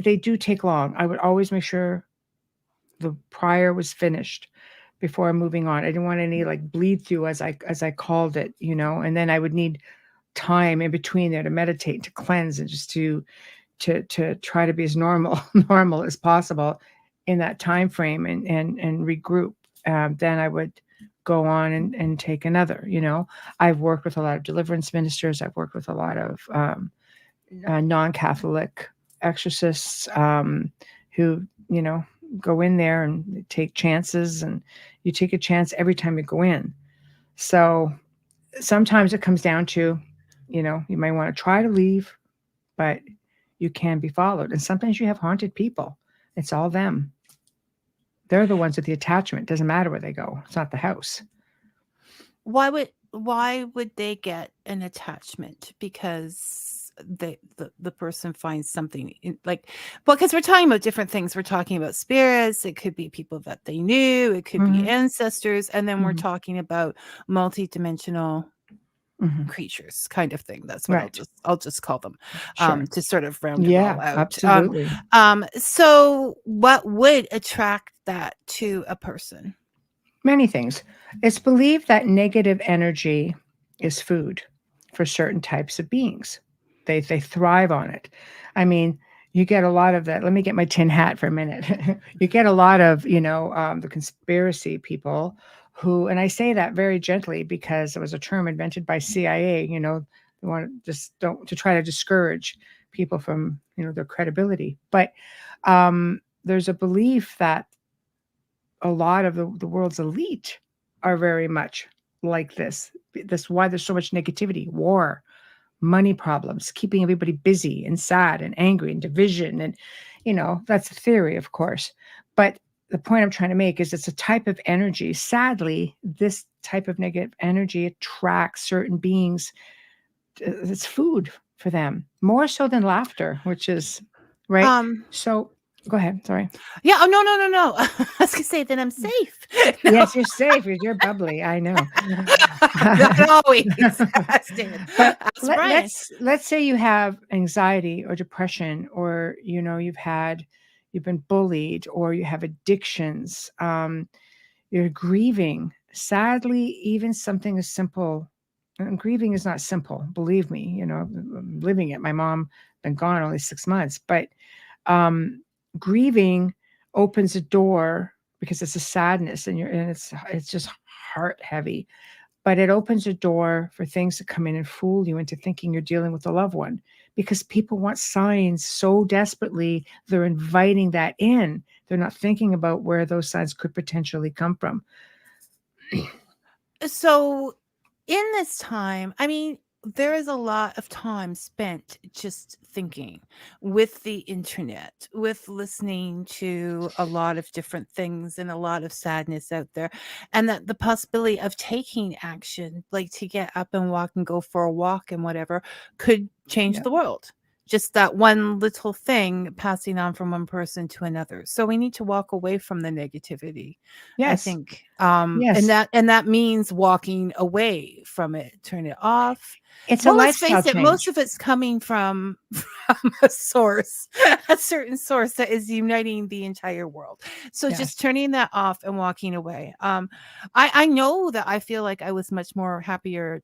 they do take long. I would always make sure the prior was finished before moving on. I didn't want any like bleed through as I called it, and then I would need time in between there to meditate, to cleanse, and just to try to be as normal as possible in that time frame and regroup. Then I would go on and take another. I've worked with a lot of deliverance ministers. I've worked with a lot of non-Catholic exorcists who go in there and take chances, and you take a chance every time you go in. So sometimes it comes down to, you might want to try to leave, but you can be followed. And sometimes you have haunted people. It's all them. They're the ones with the attachment. Doesn't matter where they go. It's not the house. Why would they get an attachment? Because the person finds something like, well, because we're talking about different things. We're talking about spirits. It could be people that they knew. It could be Mm-hmm. ancestors, and then we're Mm-hmm. talking about multi-dimensional Mm-hmm. creatures, kind of thing. That's what I'll Right. just call them, Sure. to sort of round it Yeah, all out. absolutely. So what would attract that to a person? Many things. It's believed that negative energy is food for certain types of beings. They thrive on it. I mean, you get a lot of that. Let me get my tin hat for a minute. You get a lot of, the conspiracy people who, and I say that very gently because it was a term invented by CIA. They want to just don't to try to discourage people from, their credibility. But there's a belief that a lot of the world's elite are very much like this. That's why there's so much negativity, war, money problems, keeping everybody busy and sad and angry and division. And, that's a theory, of course. But the point I'm trying to make is it's a type of energy. Sadly, this type of negative energy attracts certain beings. It's food for them, more so than laughter, which is right. Um, So go ahead. Sorry. yeah. Oh, no, no, no, no. I was gonna say that I'm safe. No, Yes, you're safe. You're bubbly. I know. not always. Stan. But That's Brian. let's say you have anxiety or depression, or you've been bullied, or you have addictions. You're grieving. Sadly, even something as simple. And grieving is not simple. Believe me. I'm living it. My mom been gone only 6 months, but um, grieving opens a door because it's a sadness, and it's just heart heavy, but it opens a door for things to come in and fool you into thinking you're dealing with a loved one, because people want signs so desperately. They're inviting that in. They're not thinking about where those signs could potentially come from. So in this time, I mean, there is a lot of time spent just thinking with the internet, with listening to a lot of different things and a lot of sadness out there. And that the possibility of taking action, like to get up and walk and go for a walk and whatever, could change Yeah. the world, just that one little thing passing on from one person to another. So we need to walk away from the negativity, I Yes. think. Yes. And that means walking away from it, turn it off. It's a Well, let's lifestyle face it, most change. of it's coming from a source, a certain source that is uniting the entire world. So Yes. just turning that off and walking away. I know that I feel like I was much more happier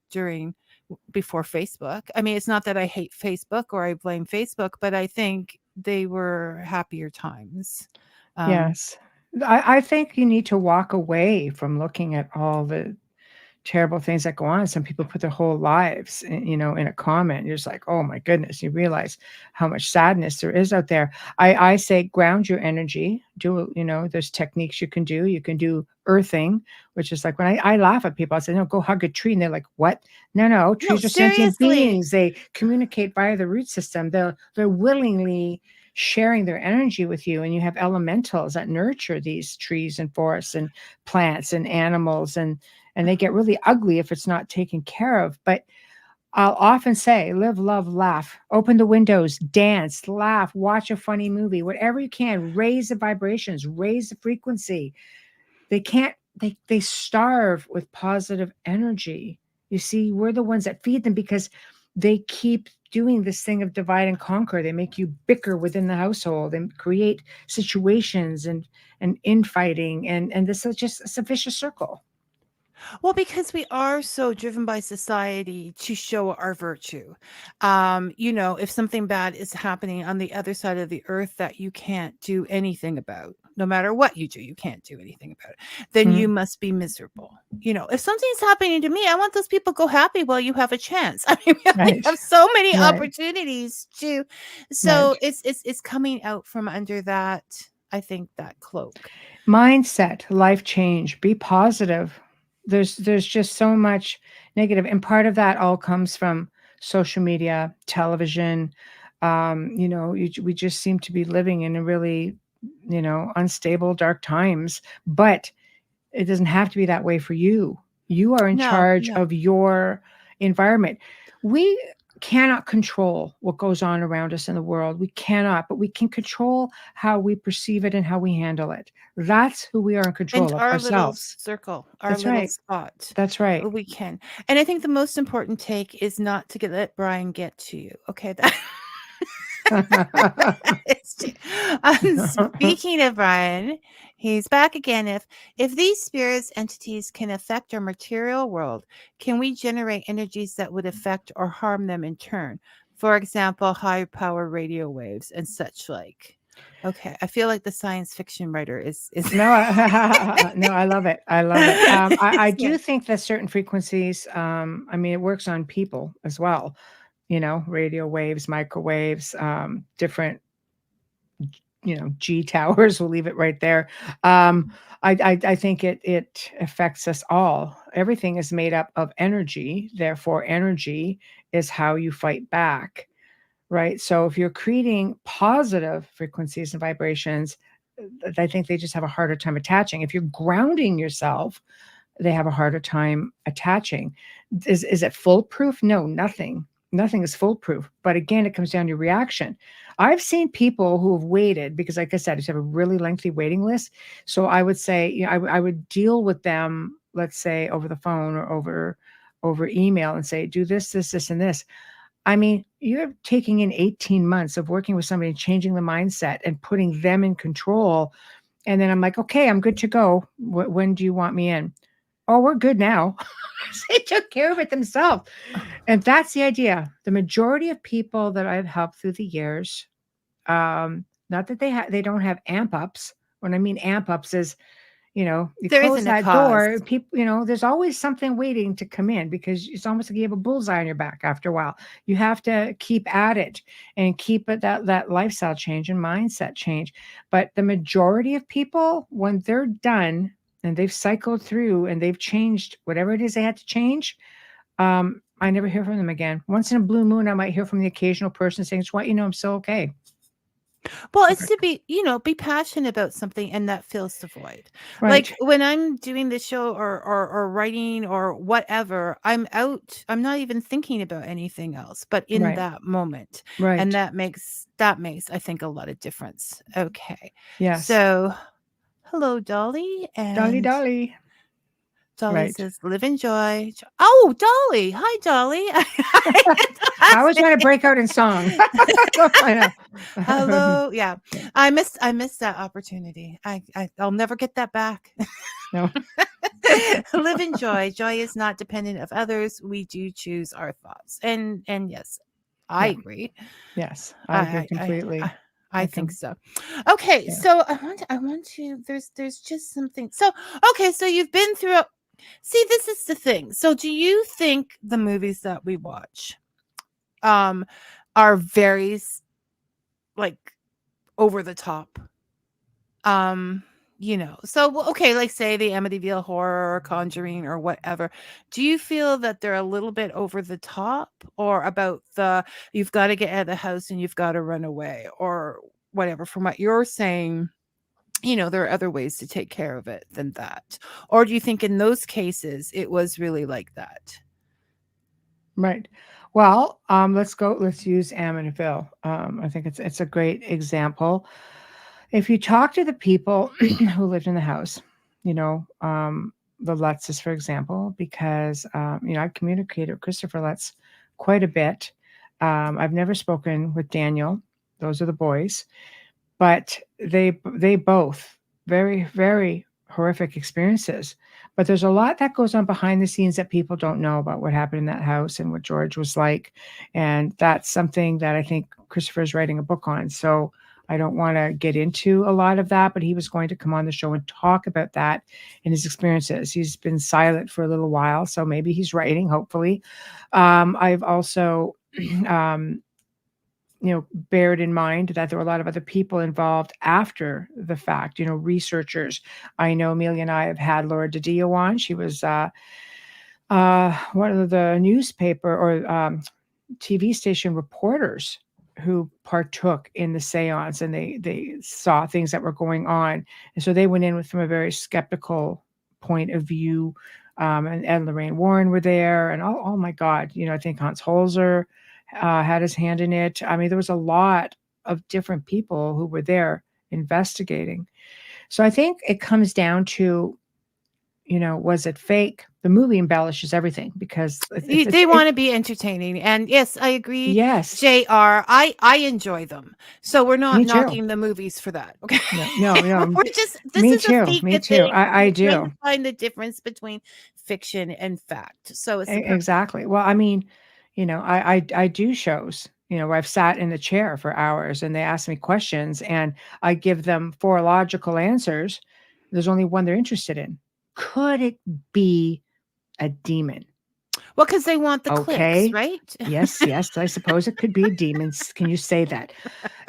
before Facebook. I mean, it's not that I hate Facebook or I blame Facebook, but I think they were happier times. Yes. I think you need to walk away from looking at all the terrible things that go on. Some people put their whole lives, in a comment. You're just like, oh my goodness, you realize how much sadness there is out there. I say ground your energy. There's techniques you can do. You can do earthing, which is like when I laugh at people, I say, no, go hug a tree. And they're like, what? No, No, trees are sentient seriously. beings. They communicate via the root system. They're willingly sharing their energy with you, and you have elementals that nurture these trees and forests and plants and animals, and they get really ugly if it's not taken care of. But I'll often say, live, love, laugh, open the windows, dance, laugh, watch a funny movie, whatever you can, raise the vibrations, raise the frequency. They starve with positive energy. You see, we're the ones that feed them because they keep doing this thing of divide and conquer. They make you bicker within the household and create situations and infighting. And this is just, it's a vicious circle. Well, because we are so driven by society to show our virtue. If something bad is happening on the other side of the earth that you can't do anything about, no matter what you do, you can't do anything about it, then Mhm. you must be miserable. If something's happening to me, I want those people to go happy while you have a chance. I mean, we only Right. have so many Right. opportunities to. Right. So it's coming out from under that, I think, that cloak. Mindset, life change, be positive. There's just so much negative, and part of that all comes from social media, television. We just seem to be living in a really, unstable, dark times. But it doesn't have to be that way for you. You are in No, charge no. of your environment. We cannot control what goes on around us in the world. We cannot, but we can control how we perceive it and how we handle it. That's who we are in And control of, our little ourselves. circle, our That's little right. spot, That's right. we can. And I think the most important take is not to let Brian get to you. Okay, that it's speaking of Brian, he's back again. If these spirits entities can affect our material world, can we generate energies that would affect or harm them in turn? For example, high power radio waves and such like. Okay, I feel like the science fiction writer is No, no, I love it. I love it. I yeah. do think that certain frequencies, I mean, it works on people as well. Radio waves, microwaves, different, G towers. We'll leave it right there. I think it affects us all. Everything is made up of energy. Therefore, energy is how you fight back, right? So if you're creating positive frequencies and vibrations, I think they just have a harder time attaching. If you're grounding yourself, they have a harder time attaching. Is it foolproof? No, nothing is foolproof. But again, it comes down to your reaction. I've seen people who have waited because, like I said, I just have a really lengthy waiting list. So I would say, I would deal with them, let's say over the phone or over email, and say, do this, and this. I mean, you're taking in 18 months of working with somebody, changing the mindset and putting them in control. And then I'm like, okay, I'm good to go. When do you want me in? Oh, we're good now. They took care of it themselves. And that's the idea. The majority of people that I've helped through the years, not that they don't have amp ups. When I mean amp ups is, you There close isn't a that cause. door, people, there's always something waiting to come in because it's almost like you have a bullseye on your back after a while. You have to keep at it and keep it that lifestyle change and mindset change. But the majority of people, when they're done and they've cycled through and they've changed whatever it is they had to change, I never hear from them again. Once in a blue moon, I might hear from the occasional person saying, "Just want you to know I'm still okay." Well, it's to be, be passionate about something and that fills the void. Like Right. when I'm doing the show or writing or whatever, I'm not even thinking about anything else, but in Right. that moment. And Right. that makes, I think, a lot of difference. Okay. Yes. So hello, Dolly. Dolly, And Dolly. Dolly Right. says, live and joy. Oh, Dolly. Hi, Dolly. I was trying to break out in song. I know. Hello. Yeah. Yeah. I missed that opportunity. I'll never get that back. No. Live in joy. Joy is not dependent of others. We do choose our thoughts. And yes, I Yeah. agree. Yes. I agree I I I, completely. I I think can. so. Okay, Yeah. so I want to there's just something. So okay, so you've been through See, this is the thing. So do you think the movies that we watch um are very like over the top? Um, so okay, like say the Amityville Horror or Conjuring or whatever. Do you feel that they're a little bit over the top, or about the you've got to get out of the house and you've got to run away or whatever? From what you're saying, there are other ways to take care of it than that. Or do you think in those cases it was really like that? Right. Well, let's use Amityville. I think it's a great example. If you talk to the people who lived in the house, the Lutzes, for example, because I've communicated with Christopher Lutz quite a bit. I've never spoken with Daniel. Those are the boys, but they both very, very horrific experiences. But there's a lot that goes on behind the scenes that people don't know about what happened in that house and what George was like. And that's something that I think Christopher is writing a book on. So I don't want to get into a lot of that, but he was going to come on the show and talk about that and his experiences. He's been silent for a little while, so maybe he's writing, hopefully. I've also bared in mind that there were a lot of other people involved after the fact, researchers. I know Amelia and I have had Laura DiDio on. She was one of the newspaper or TV station reporters who partook in the seance, and they saw things that were going on. And so they went in from a very skeptical point of view. And Ed Lorraine Warren were there, and oh my God, I think Hans Holzer had his hand in it. I mean, there was a lot of different people who were there investigating. So I think it comes down to, was it fake? The movie embellishes everything because They want to be entertaining, and yes, I agree. yes, JR, I enjoy them, so we're not me too. knocking the movies for that. Okay, No, we're just this me is a too, me Fika too. thing. I We're trying to do. find the difference between fiction and fact. So it's the perfect. Exactly. Well, I mean, I do shows, where I've sat in a chair for hours and they ask me questions and I give them 4 logical answers. There's only one they're interested in. Could it be a demon? Well, because they want the clicks, Okay. right? Yes, yes. I suppose it could be a demon. Can you say that?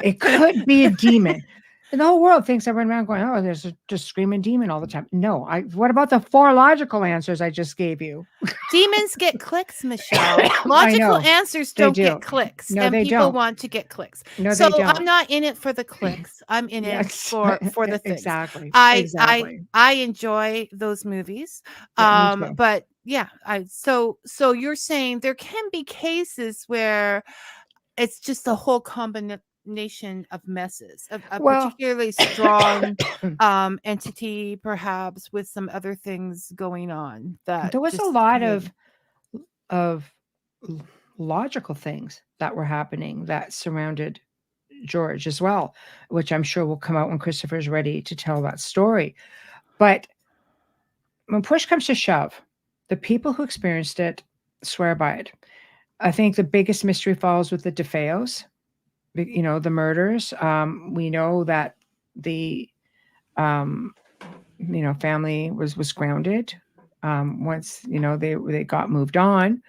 It could be a demon. And the whole world thinks I run around going, "Oh, there's just screaming demon all the time." No, what about the 4 logical answers I just gave you? Demons get clicks, Michelle. I Logical know answers they don't get do. clicks, No, and they people don't. want to get clicks. No, So they don't. I'm not in it for the clicks. I'm in it Yes, for the things. exactly, I I exactly. I enjoy those movies. Yeah, me too. But yeah, so you're saying there can be cases where it's just a whole combination of messes, a Well, particularly strong entity, perhaps with some other things going on that there was a just lot create. of l- logical things that were happening that surrounded George as well, which I'm sure will come out when Christopher's ready to tell that story. But when push comes to shove, the people who experienced it swear by it. I think the biggest mystery falls with the DeFeos, the murders. We know that the um, family was grounded. Once they got moved on,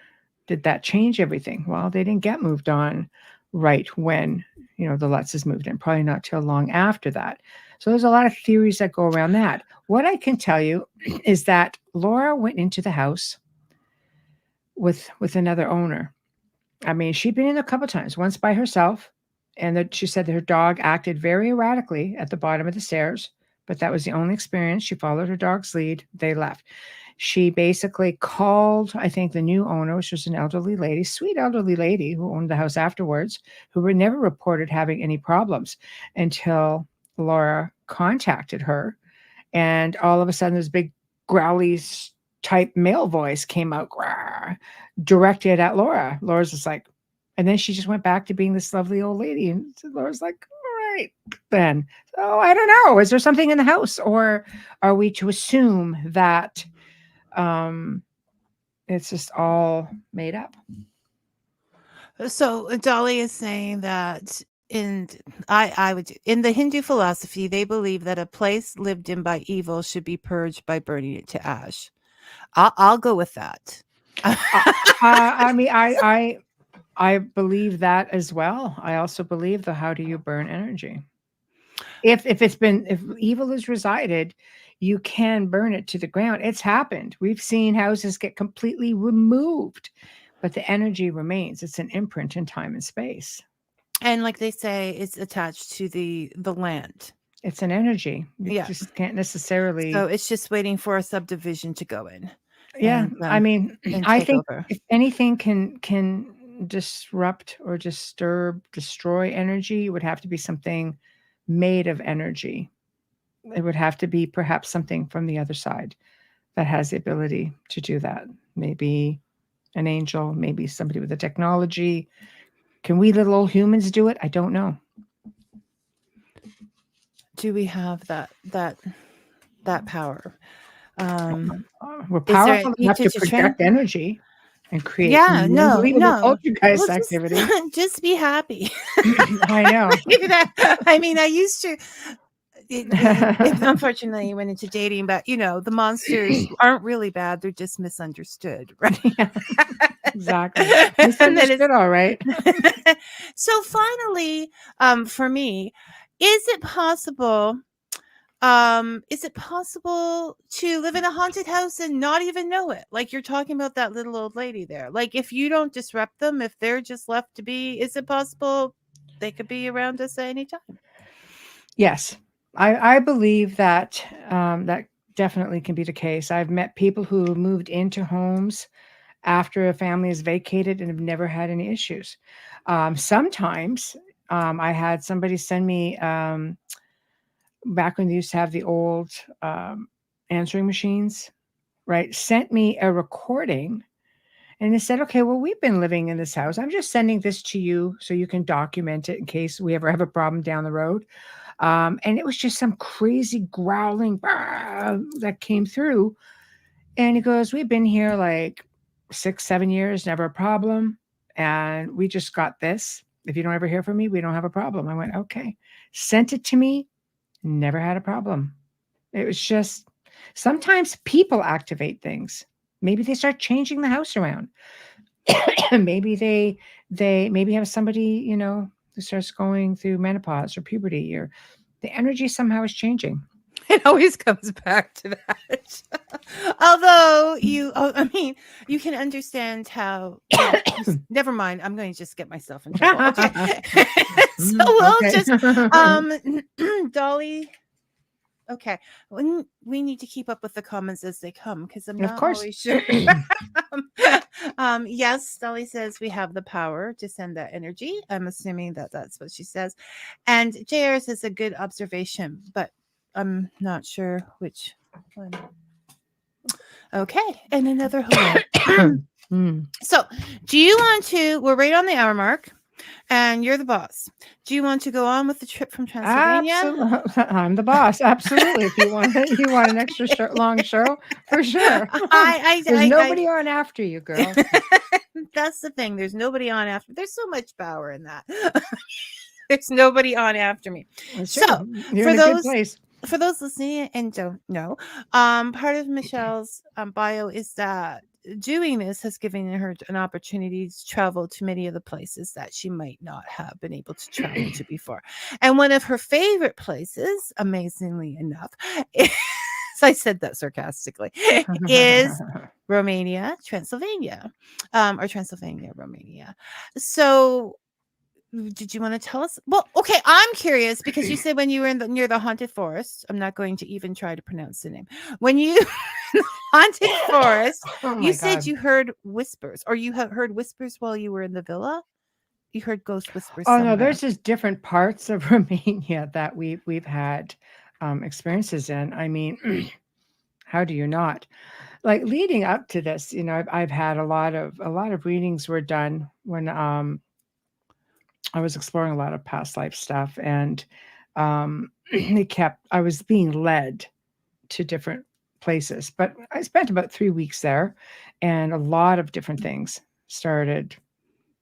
did that change everything? Well, they didn't get moved on right when the Lutzes moved in. Probably not till long after that. So there's a lot of theories that go around that. What I can tell you is that Laura went into the house with another owner. I mean, she'd been in a couple times. Once by herself, and that she said that her dog acted very erratically at the bottom of the stairs, but that was the only experience. She followed her dog's lead. They left. She basically called, I think, the new owner, which was an elderly lady, sweet elderly lady who owned the house afterwards, who were never reported having any problems until Laura contacted her. And all of a sudden, this big growly type male voice came out, directed at Laura. Laura's just like, and then she just went back to being this lovely old lady. And Laura's like, all right, then. So I don't know. Is there something in the house, or are we to assume that it's just all made up? So Dolly is saying that in the Hindu philosophy, they believe that a place lived in by evil should be purged by burning it to ash. I'll go with that. I mean, I believe that as well. I also believe the how do you burn energy? If evil has resided, you can burn it to the ground. It's happened. We've seen houses get completely removed, but the energy remains. It's an imprint in time and space. And like they say, it's attached to the land. It's an energy. You just can't necessarily. So it's just waiting for a subdivision to go in. Yeah, and, I mean, I think over. If anything can disrupt or disturb, destroy energy, it would have to be something made of energy. It would have to be perhaps something from the other side that has the ability to do that. Maybe an angel, maybe somebody with the technology. Can we little old humans do it? I don't know. Do we have that power? We're powerful enough to project energy and create unbelievable poltergeist activity. Just be happy. I know. I mean, I used to. Unfortunately, went into dating, but the monsters aren't really bad; they're just misunderstood, right? Yeah, exactly. Misunderstood, all right. So finally, for me, is it possible to live in a haunted house and not even know it? Like you're talking about that little old lady there. Like if you don't disrupt them, if they're just left to be, is it possible they could be around us at any time? Yes. I believe that that definitely can be the case. I've met people who moved into homes after a family is vacated and have never had any issues. Sometimes I had somebody send me back when they used to have the old answering machines, right? Sent me a recording and they said, okay, well, we've been living in this house. I'm just sending this to you so you can document it in case we ever have a problem down the road. And it was just some crazy growling that came through. And he goes, we've been here like 6-7 years, never a problem. And we just got this. If you don't ever hear from me, we don't have a problem. I went, okay. Sent it to me. Never had a problem. It was just sometimes people activate things. Maybe they start changing the house around. Maybe they maybe have somebody, who starts going through menopause or puberty, or the energy somehow is changing. It always comes back to that. Although you can understand how. Never mind. I'm going to just get myself in trouble. Okay. So we'll just Dolly. Okay, we need to keep up with the comments as they come because I'm not always sure. Yes, Dolly says we have the power to send that energy. I'm assuming that that's what she says. And JR says a good observation, but I'm not sure which one. Okay, and another hello. So, do you want to? We're right on the hour mark. And you're the boss. Do you want to go on with the trip from Transylvania? Absolutely. I'm the boss. Absolutely. If you want an extra long show, for sure. There's nobody on after you, girl. That's the thing. There's nobody on after. There's so much power in that. There's nobody on after me. Well, sure. So for those listening and don't know, part of Michelle's bio is that doing this has given her an opportunity to travel to many of the places that she might not have been able to travel to before. And one of her favorite places, amazingly enough, I said that sarcastically, is Romania, Transylvania, or Transylvania, Romania. So Did you want to tell us? Well, okay, I'm curious because you said when you were near the haunted forest. I'm not going to even try to pronounce the name. When you haunted forest, Oh you my said God. you heard whispers, or you heard whispers while you were in the villa. You heard ghost whispers Oh no, somewhere. there's just different parts of Romania that we've had experiences in. I mean, how do you not? Like leading up to this, I've had a lot of readings were done when I was exploring a lot of past life stuff, and I was being led to different places. But I spent about 3 weeks there, and a lot of different things started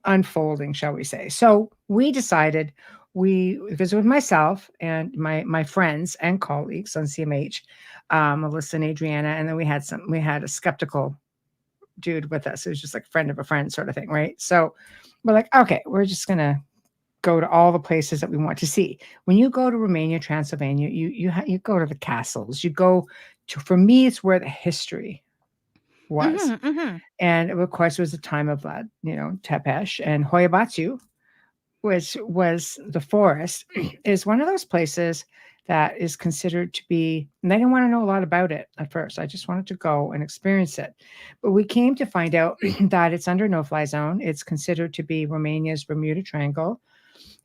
unfolding, shall we say. So we decided we visited with myself and my friends and colleagues on CMH, Melissa and Adriana, and then we had a skeptical dude with us. It was just like friend of a friend sort of thing, right? So we're like, okay, we're just gonna go to all the places that we want to see. When you go to Romania, Transylvania, you go to the castles. You go to, for me, it's where the history was. And of course, it was the time of Vlad, Tepesh and Hoyabatsu, which was the forest, is one of those places that is considered to be, and I didn't want to know a lot about it at first. I just wanted to go and experience it. But we came to find out that it's under no-fly zone. It's considered to be Romania's Bermuda Triangle.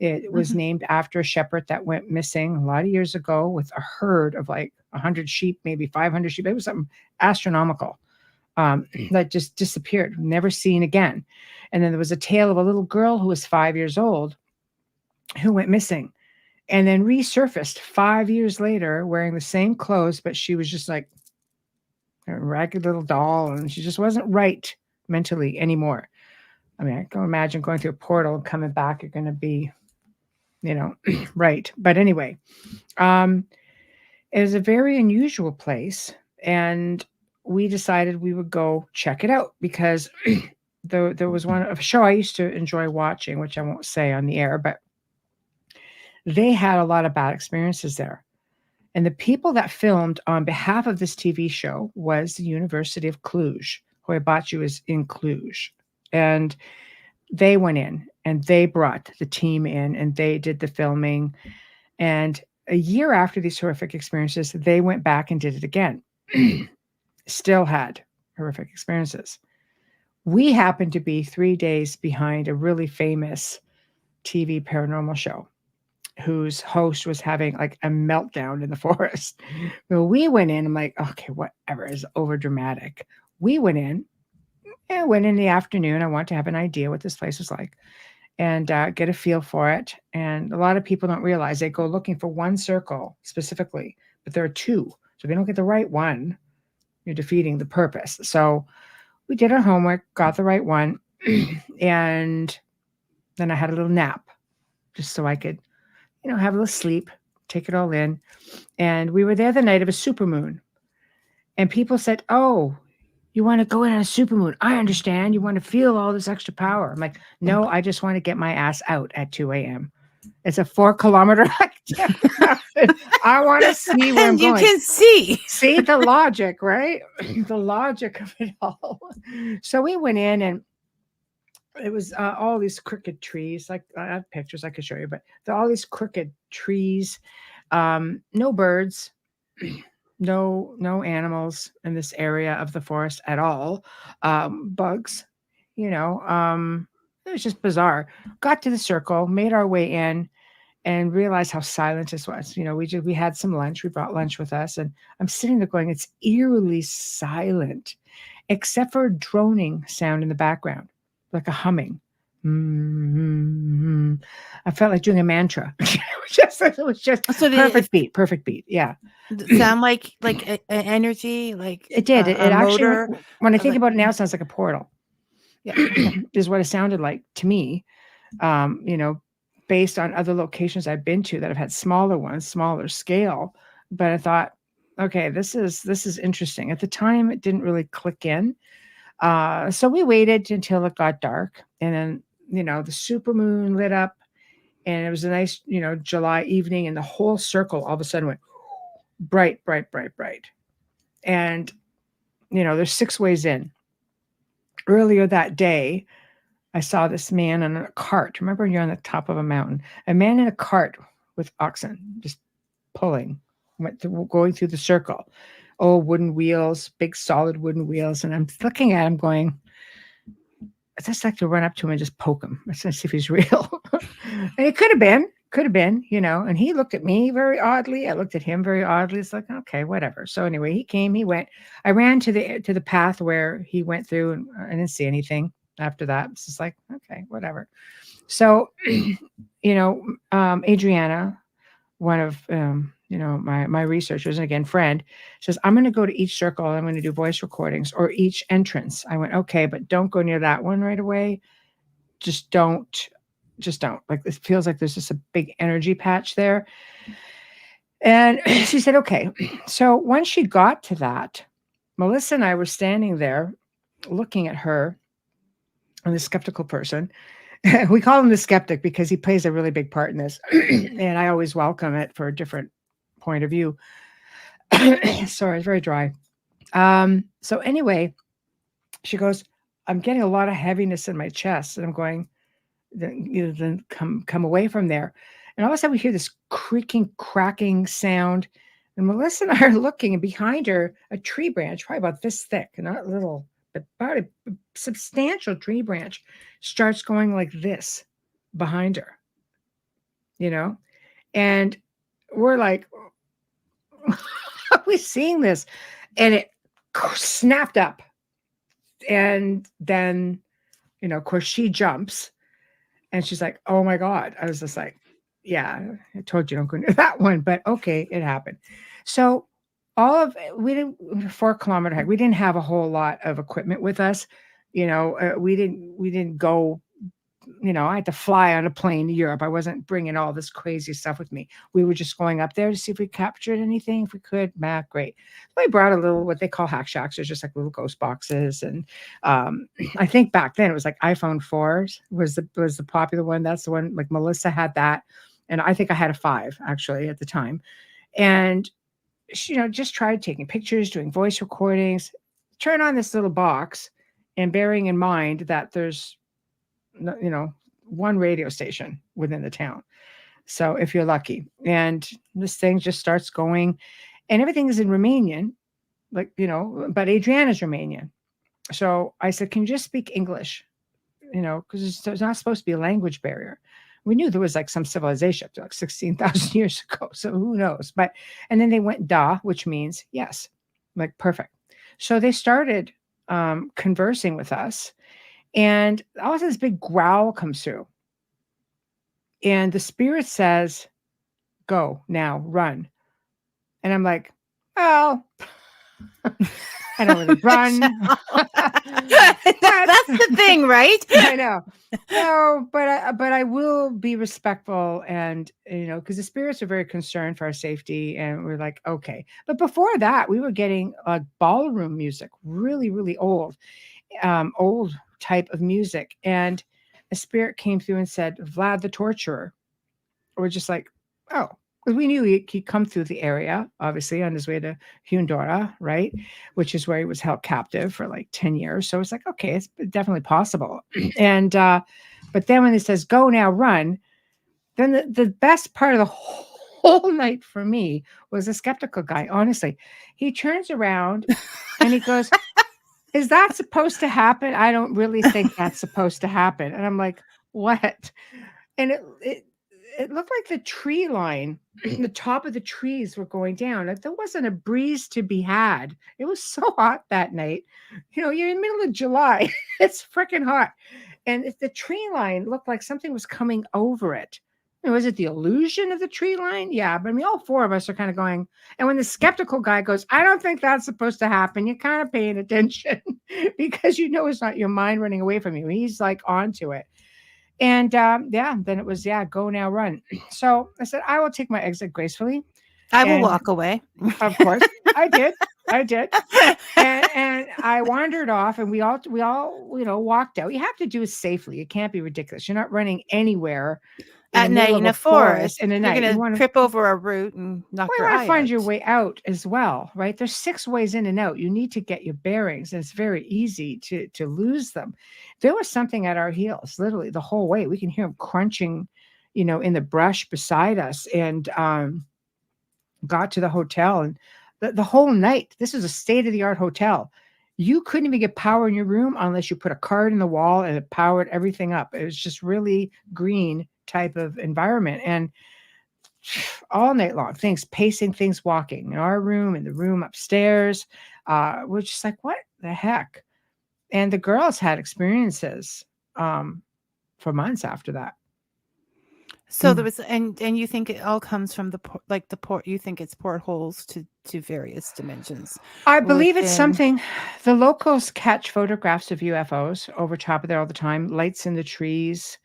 It was named after a shepherd that went missing a lot of years ago with a herd of like 100 sheep, maybe 500 sheep. It was something astronomical. That just disappeared, never seen again. And then there was a tale of a little girl who was 5 years old who went missing and then resurfaced 5 years later wearing the same clothes, but she was just like a ragged little doll and she just wasn't right mentally anymore. I mean, I can imagine going through a portal and coming back, you're going to be, right. But anyway, it was a very unusual place. And we decided we would go check it out because there was a show I used to enjoy watching, which I won't say on the air, but they had a lot of bad experiences there. And the people that filmed on behalf of this TV show was the University of Cluj. Hoiabaciu is in Cluj. And they went in and they brought the team in and they did the filming. And a year after these horrific experiences, they went back and did it again. Still had horrific experiences. We happened to be 3 days behind a really famous TV paranormal show whose host was having like a meltdown in the forest. Well, we went in, I'm like, okay, whatever, is over dramatic. We went in the afternoon. I want to have an idea what this place was like and get a feel for it. And a lot of people don't realize they go looking for one circle specifically, but there are two. So if you don't get the right one, you're defeating the purpose. So we did our homework, got the right one, and then I had a little nap just so I could, have a little sleep, take it all in. And we were there the night of a supermoon. And people said, oh, you want to go in on a supermoon. I understand. You want to feel all this extra power. I'm like, no, I just want to get my ass out at 2 a.m. It's a 4-kilometer hike. I want to see where I'm going. You can see. See the logic, right? The logic of it all. So we went in and it was all these crooked trees. Like I have pictures I could show you, but all these crooked trees, no birds, no animals in this area of the forest at all. Bugs, it was just bizarre. Got to the circle, made our way in, and realized how silent this was. We had some lunch. We brought lunch with us, and I'm sitting there going, it's eerily silent, except for a droning sound in the background, like a humming. Mm-hmm. I felt like doing a mantra. It was just so perfect beat. Yeah. Sound like an energy, like it did. It actually, motor. When I think about it now, it sounds like a portal. Yeah, is what it sounded like to me. Based on other locations I've been to that have had smaller ones, smaller scale. But I thought, okay, this is interesting. At the time, it didn't really click in. So we waited until it got dark, and then the supermoon lit up, and it was a nice July evening, and the whole circle all of a sudden went bright, bright, bright, bright. And there's 6 ways in. Earlier that day, I saw this man on a cart. Remember, you're on the top of a mountain. A man in a cart with oxen, just pulling, going through the circle. Oh, wooden wheels, big solid wooden wheels. And I'm looking at him going, I just like to run up to him and just poke him. Let's see if he's real. And it could have been, and he looked at me very oddly. I looked at him very oddly. It's like, okay, whatever. So anyway, he came, he went. I ran to the path where he went through, and I didn't see anything after that. It's just like, okay, whatever. So, Adriana, one of my researchers, and again, friend, says, I'm going to go to each circle. I'm going to do voice recordings, or each entrance. I went, okay, but don't go near that one right away. Just don't. Like, it feels like there's just a big energy patch there. And she said, okay. So once she got to that, Melissa and I were standing there looking at her, and the skeptical person. We call him the skeptic because he plays a really big part in this. And I always welcome it for a different point of view. Sorry, it's very dry. So anyway, she goes, I'm getting a lot of heaviness in my chest. And I'm going, then come away from there. And all of a sudden we hear this creaking, cracking sound. And Melissa and I are looking, and behind her, a tree branch, probably about this thick, not little, but about a substantial tree branch, starts going like this behind her, and we're like, are we seeing this? And it snapped up. And then, of course, she jumps, and she's like, oh my God. I was just like, yeah, I told you don't go near that one, but okay, it happened. So we didn't 4 kilometer hike. We didn't have a whole lot of equipment with us. We didn't go, I had to fly on a plane to Europe. I wasn't bringing all this crazy stuff with me. We were just going up there to see if we captured anything. If we could, great. So I brought a little, what they call hack shacks. They're just like little ghost boxes. And I think back then it was like iPhone 4s was the popular one. That's the one, like Melissa had that. And I think I had a 5 actually at the time. And she, just tried taking pictures, doing voice recordings, turn on this little box, and bearing in mind that there's, one radio station within the town. So if you're lucky, and this thing just starts going, and everything is in Romanian, but Adriana's Romanian. So I said, can you just speak English? Because there's not supposed to be a language barrier. We knew there was like some civilization up to like 16,000 years ago. So who knows? And then they went da, which means yes, like perfect. So they started conversing with us, and all of a sudden this big growl comes through. And the spirit says, go now, run. And I'm like, well, I don't really run. That's the thing, right? I know. No, but I will be respectful, and because the spirits are very concerned for our safety, and we're like, okay. But before that, we were getting ballroom music, really, really old type of music, and a spirit came through and said, Vlad the Torturer. We're just like, oh. Because we knew he'd come through the area, obviously, on his way to Hundora, right? Which is where he was held captive for like 10 years. So it's like, okay, it's definitely possible. And, but then when it says, go now, run, then the best part of the whole night for me was the skeptical guy. Honestly, he turns around and he goes, is that supposed to happen? I don't really think that's supposed to happen. And I'm like, what? And it looked like the tree line, the top of the trees were going down. Like there wasn't a breeze to be had. It was so hot that night. You're in the middle of July. It's freaking hot. And the tree line looked like something was coming over it. Was it the illusion of the tree line? Yeah. But all 4 of us are kind of going. And when the skeptical guy goes, I don't think that's supposed to happen, you're kind of paying attention because it's not your mind running away from you. He's like onto it. And then it was, go now, run. So I said, I will take my exit gracefully. I will walk away. Of course, I did. And I wandered off, and we all, walked out. You have to do it safely. It can't be ridiculous. You're not running anywhere in the At middle night of in a a forest, forest in the you're night. You gonna want to trip over a root and knock well, you your want to eye find your out. way out as well, right? There's 6 ways in and out. You need to get your bearings, and it's very easy to lose them. There was something at our heels, literally the whole way. We can hear them crunching, in the brush beside us, and got to the hotel, and the whole night. This is a state of the art hotel. You couldn't even get power in your room unless you put a card in the wall and it powered everything up. It was just really green type of environment, and all night long, things pacing, things walking in our room, in the room upstairs. We're just like, what the heck? And the girls had experiences for months after that. So there was, and you think it all comes from the port. You think it's portholes to various dimensions I believe it's within. something. The locals catch photographs of UFOs over top of there all the time, lights in the trees,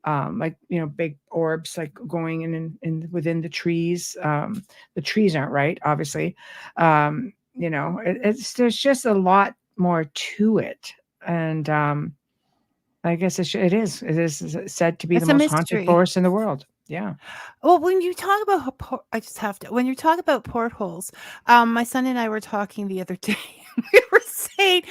like big orbs like going in within the trees. The trees aren't right, obviously. It's there's just a lot more to it, and I guess it is said to be the It's a most haunted mystery. forest in the world. Yeah. Well, when you talk about I just have to. When you talk about portholes, my son and I were talking the other day. We were saying,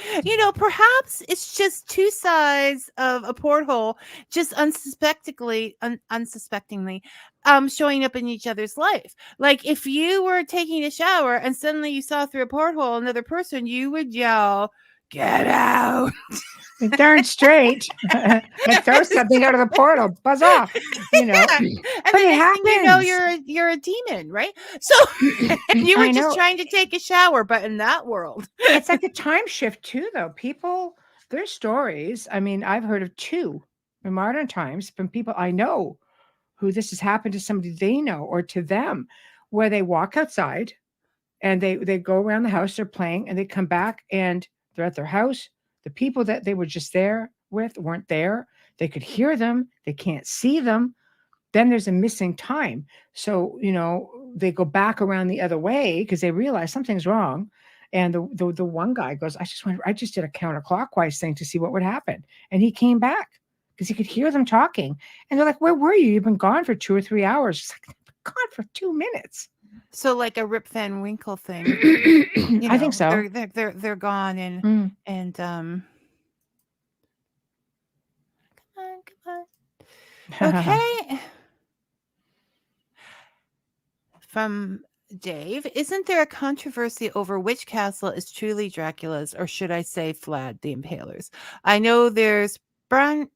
perhaps it's just two sides of a porthole, just unsuspectingly, showing up in each other's life. Like if you were taking a shower and suddenly you saw through a porthole another person, you would yell, "Get out!" Darn straight. And throw something out of the portal. Buzz off. Yeah. And But the it next thing you know, happens. you're a demon, right? So and you were I just know. trying to take a shower, but in that world. It's like a time shift too, though. People, their stories. I mean, I've heard of 2 in modern times from people I know who this has happened to somebody they know or to them, where they walk outside and they go around the house, they're playing, and they come back and they're at their house. The people that they were just there with weren't there. They could hear them, they can't see them. Then there's a missing time. So, they go back around the other way because they realize something's wrong. And the one guy goes, I just did a counterclockwise thing to see what would happen. And he came back because he could hear them talking. And they're like, where were you? You've been gone for 2 or 3 hours. It's like, gone for 2 minutes. So like a Rip Van Winkle thing. I think so. They're gone and come on. Okay. From Dave, isn't there a controversy over which castle is truly Dracula's, or should I say Vlad the Impaler's? I know there's Bran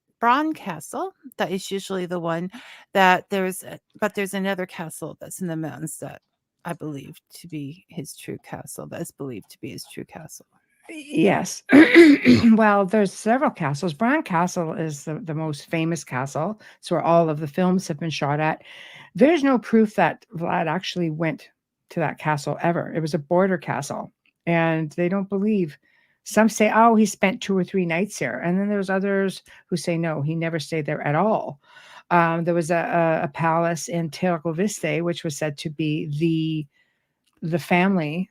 Castle that is usually the one that but there's another castle that's in the mountains that I believe to be his true castle. That is believed to be his true castle. Yes. Well, there's several castles. Bran Castle is the most famous castle. It's where all of the films have been shot at. There's no proof that Vlad actually went to that castle ever. It was a border castle, and they don't believe. Some say, oh, he spent 2 or 3 nights there. And then there's others who say, no, he never stayed there at all. There was a palace in Tergoviste, which was said to be the family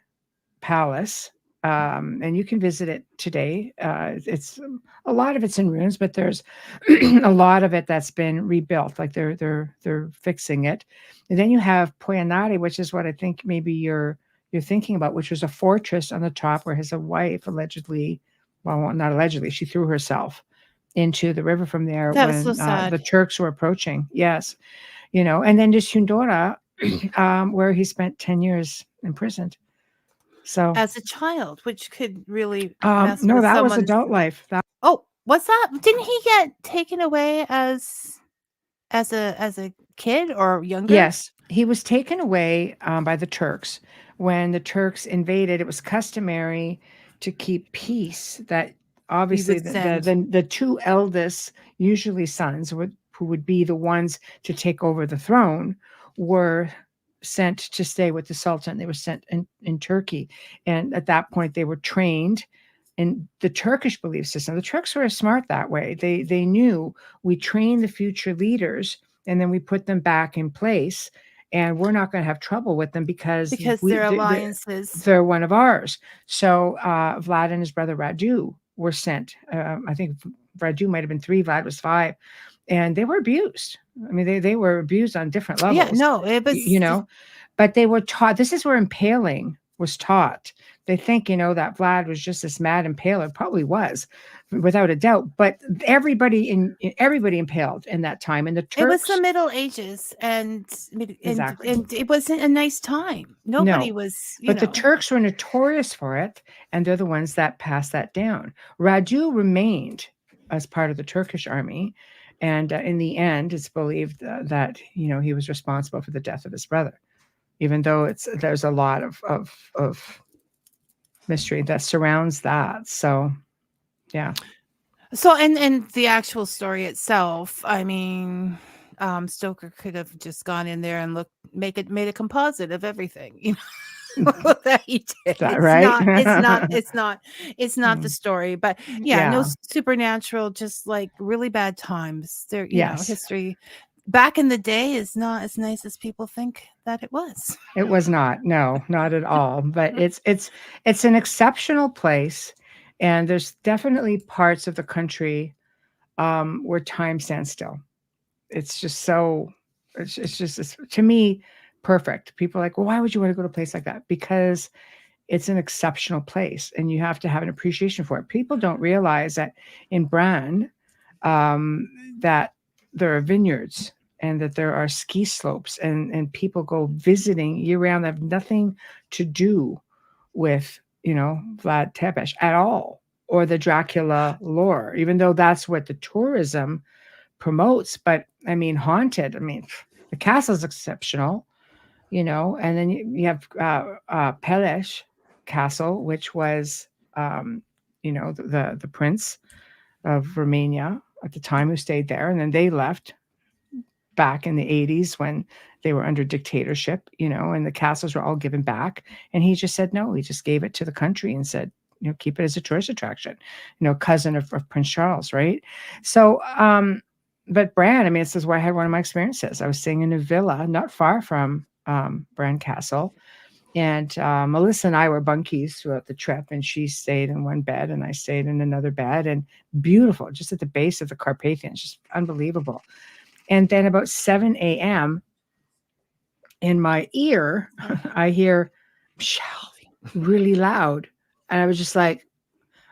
palace. And you can visit it today. It's a lot of it's in ruins, but there's a lot of it that's been rebuilt. Like they're fixing it. And then you have Poyanari, which is what I think maybe you're thinking about, which was a fortress on the top where his wife allegedly, well, not allegedly, she threw herself into the river from there That was so when sad. the Turks were approaching. Yes, and then there's Hundora, where he spent 10 years imprisoned. So As a child, which could really mess no, with that was someone's. adult life. Oh, what's that? Didn't he get taken away as a kid or younger? Yes, he was taken away by the Turks. When the Turks invaded, it was customary to keep peace. That obviously would send. the 2 eldest, usually sons, who would be the ones to take over the throne, were sent to stay with the Sultan. They were sent in Turkey, and at that point they were trained in the Turkish belief system. The Turks were smart that way. They knew we train the future leaders and then we put them back in place, and we're not going to have trouble with them because They're alliances. they're one of ours. So Vlad and his brother Radu were sent. I think Radu might have been 3, Vlad was 5. and they were abused. I mean, they were abused on different Yeah, levels, no, it was but they were taught. This is where impaling was taught. They think, that Vlad was just this mad impaler. Probably was, without a doubt. But everybody impaled in that time. And the it was the Turks, Middle Ages, and exactly. it wasn't a nice time. Nobody No, was, but the Turks were notorious for it, and they're the ones that passed that down. Radu remained as part of the Turkish army, and in the end, it's believed that he was responsible for the death of his brother, even though there's a lot of mystery that surrounds that. So, yeah. So, and the actual story itself, I mean, Stoker could have just gone in there and made a composite of everything, that he did. Is that right? It's not the story, but yeah, no supernatural, just like really bad times. There, history back in the day is not as nice as people think that it was. It was not. No, not at all. But it's an exceptional place, and there's definitely parts of the country where time stands still. It's just so. It's to me perfect. People are like, well, why would you want to go to a place like that? Because it's an exceptional place, and you have to have an appreciation for it. People don't realize that in Bran, that there are vineyards and that there are ski slopes, and people go visiting year round that have nothing to do with, Vlad Tepes at all, or the Dracula lore, even though that's what the tourism promotes. But I mean, haunted, the castle's exceptional, and then you have Pelesh Castle, which was, the prince of Romania at the time who stayed there, and then they left back in the 80s when they were under dictatorship, and the castles were all given back. And he just said no. He just gave it to the country and said, keep it as a tourist attraction, cousin of Prince Charles, right? So, but Bran, this is where I had one of my experiences. I was staying in a villa not far from Bran Castle. And Melissa and I were bunkies throughout the trip, and she stayed in one bed and I stayed in another bed, and beautiful, just at the base of the Carpathians, just unbelievable. And then about 7 a.m. in my ear, I hear Michelle really loud. And I was just like,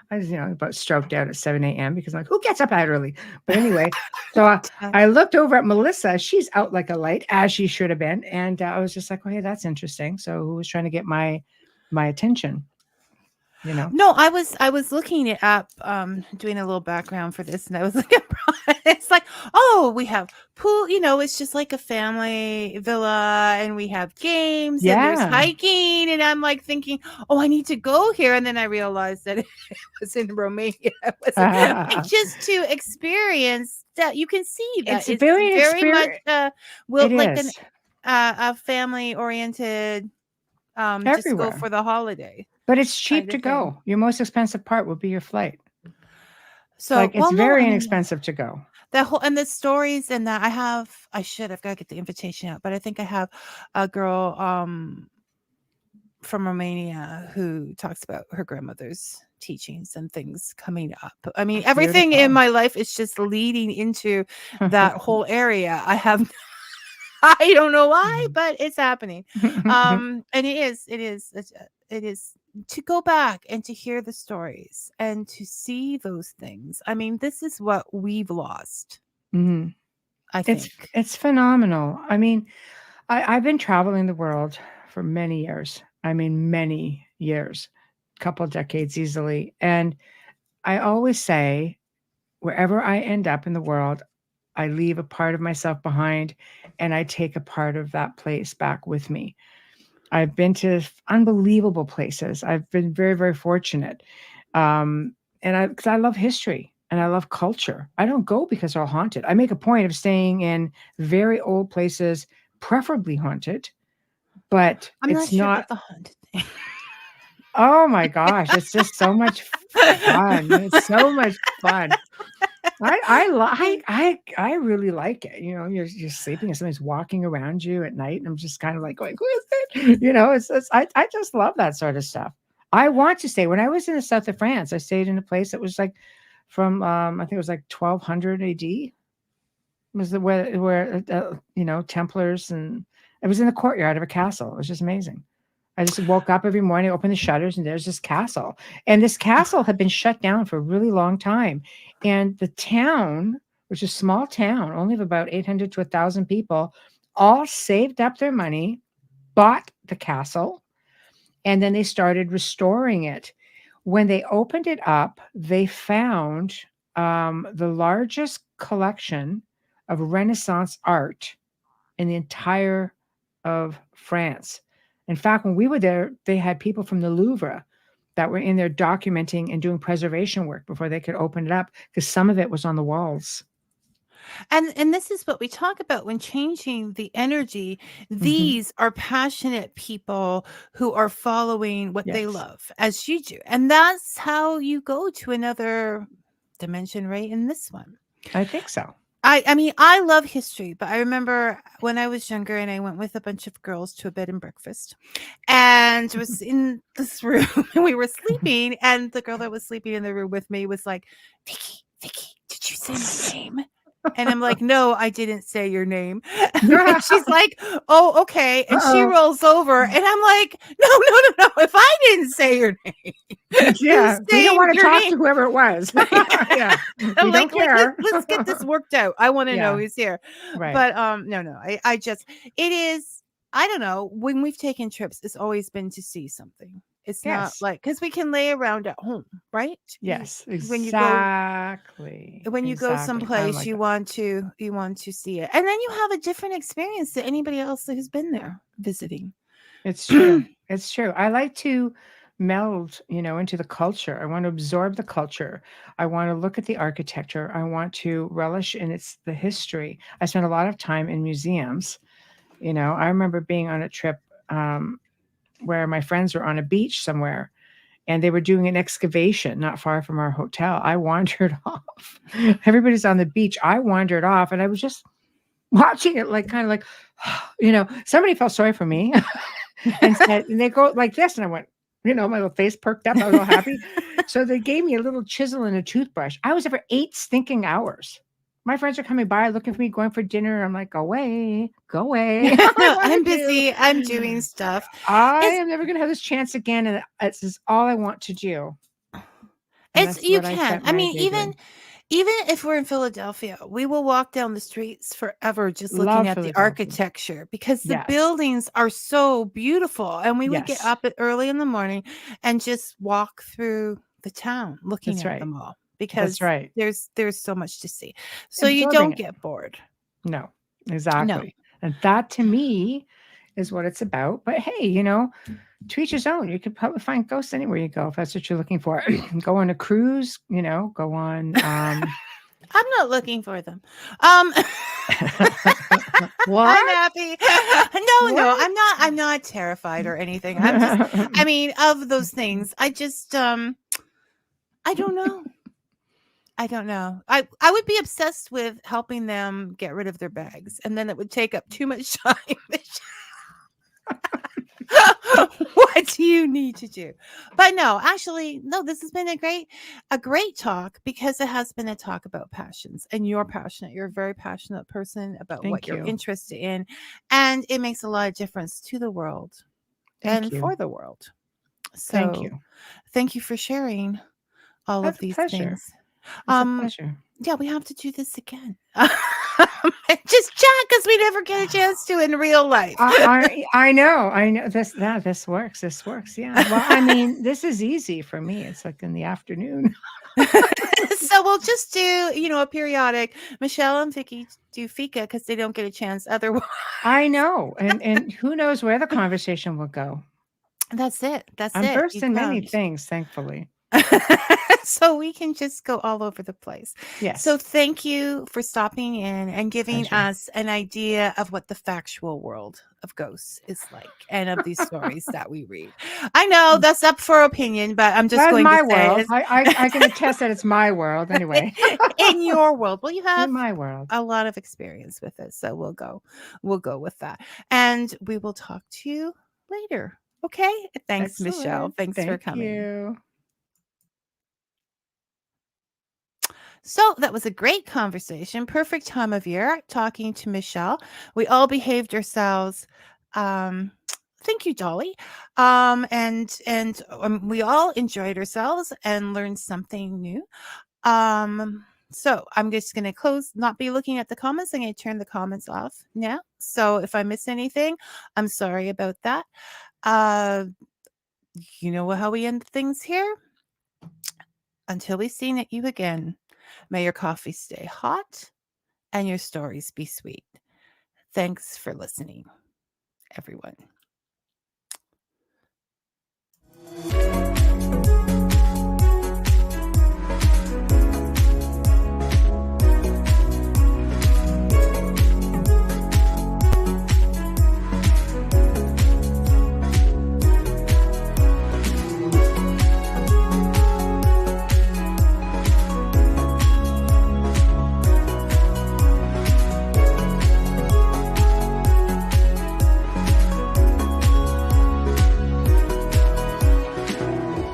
I was, about stroked out at 7 a.m. because I'm like, who gets up that early? But anyway, so I looked over at Melissa. She's out like a light, as she should have been. And I was just like, well, hey, that's interesting. So who was trying to get my attention? No, I was looking it up, doing a little background for this, and I was like, it's like, oh, we have pool, it's just like a family villa, and we have games, and there's hiking, and I'm like thinking, oh, I need to go here, and then I realized that it was in Romania. It was just to experience that. You can see that it's very much a family oriented, just go for the holiday. But it's cheap to go. Your most expensive part will be your flight. So it's very inexpensive to go. That whole, and the stories, and that I've got to get the invitation out, but I think I have a girl from Romania who talks about her grandmother's teachings and things coming up. Everything in my life is just leading into that whole area. I don't know why, but it's happening. And it is to go back and to hear the stories and to see those things. This is what we've lost. Mm-hmm. I think it's phenomenal. I've been traveling the world for many years. Many years, couple decades easily. And I always say, wherever I end up in the world, I leave a part of myself behind, and I take a part of that place back with me. I've been to unbelievable places. I've been very, very fortunate. Because I love history and I love culture. I don't go because they're all haunted. I make a point of staying in very old places, preferably haunted, but I'm not sure about the haunted thing. Oh my gosh, it's just so much fun. It's so much fun. I really like it. You're sleeping and somebody's walking around you at night, and I'm just kind of like going, who is it? I just love that sort of stuff. I want to stay. When I was in the south of France, I stayed in a place that was like from I think it was like 1200 AD. was the where Templars, and it was in the courtyard of a castle. It was just amazing. I just woke up every morning, opened the shutters, and there's this castle. And this castle had been shut down for a really long time. And the town, which is a small town, only of about 800 to 1,000 people, all saved up their money, bought the castle, and then they started restoring it. When they opened it up, they found the largest collection of Renaissance art in the entire of France. In fact, when we were there, they had people from the Louvre that were in there documenting and doing preservation work before they could open it up, because some of it was on the walls. And this is what we talk about when changing the energy. These are passionate people who are following what they Yes, love, as you do. And that's how you go to another dimension, right? In this one. I think so. I mean, I love history, but I remember when I was younger and I went with a bunch of girls to a bed and breakfast and was in this room and we were sleeping, and the girl that was sleeping in the room with me was like, Vicky, did you say my name? And I'm like, no, I didn't say your name. And she's like, oh, okay. And she rolls over and I'm like, no. If I didn't say your name, Yeah, we don't want to talk name? to whoever it was. Yeah, I'm we like, don't care. let's get this worked out. I want to know Yeah, who's here. right. But no. I just, it is, I don't know. When we've taken trips, it's always been to see something. It's not Yes, like, because we can lay around at home, right? yes, When you go exactly, exactly. I'm someplace, like you that. want to see it, and then you have a different experience than anybody else who's been there visiting. It's true. It's true. I like to meld, into the culture. I want to absorb the culture. I want to look at the architecture. I want to relish in the history. I spent a lot of time in museums. I remember being on a trip where my friends were on a beach somewhere, and they were doing an excavation not far from our hotel. I wandered off. Everybody's on the beach. I wandered off, and I was just watching it, like kind of like, somebody felt sorry for me and said, and they go like this, and I went, my little face perked up. I was all happy. So they gave me a little chisel and a toothbrush. I was there for 8 stinking hours. My friends are coming by looking for me, going for dinner. I'm like, go away, go away. No, I'm busy. I'm doing stuff. I It's am never going to have this chance again. And this is all I want to do. And it's that's you what I can. spent I my mean, day doing. even if we're in Philadelphia, we will walk down the streets forever just looking Love at the Philadelphia. architecture because the Yes. buildings are so beautiful. And we would get Yes. up early in the morning and just walk through the town looking That's at right. them all That's because right. there's so much to see. So you Absorbing don't it. get bored. No, No. exactly. And that to me is what it's about. But hey, to each his own. You could probably find ghosts anywhere you go if that's what you're looking for. Go on a cruise, go on. I'm not looking for them. What? I'm happy. No, What? I'm not terrified or anything. I'm just, I mean, of those things, I just, I don't know. I don't know. I would be obsessed with helping them get rid of their bags, and then it would take up too much time. What do you need to do? But no, actually, no, this has been a great talk because it has been a talk about passions, and you're passionate. You're a very passionate person about what Thank you're you. interested in, and it makes a lot of difference to the world Thank and you. for the world. Thank So you. thank you for sharing all of That's a these pleasure. things. It's a pleasure. Yeah, we have to do this again. Just chat because we never get a chance to in real life. I know this works. This works. Yeah. Well, I mean, this is easy for me. It's like in the afternoon. So we'll just do, a periodic. Michelle and Vicky do Fika because they don't get a chance otherwise. I know. And who knows where the conversation will go. That's it. I'm You versed in many found. things, thankfully. So we can just go all over the place. Yes. So thank you for stopping in and giving Pleasure. us an idea of what the factual world of ghosts is like and of these stories that we read. I know that's up for opinion, but I'm just That's going my to say world. I can attest that it's my world anyway. in your world. Well, you have In my world. a lot of experience with it, so we'll go with that, and we will talk to you later. Okay. Thanks, Excellent. Michelle. Thanks for Thank coming. you. So that was a great conversation. Perfect time of year talking to Michelle. We all behaved ourselves. Thank you, Dolly. And we all enjoyed ourselves and learned something new. So I'm just going to not be looking at the comments. I'm going to turn the comments off now. So if I miss anything, I'm sorry about that. You know how we end things here? Until we see you again, may your coffee stay hot and your stories be sweet. Thanks for listening, everyone.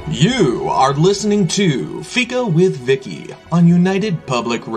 You are listening to Fika with Vicky on United Public Radio.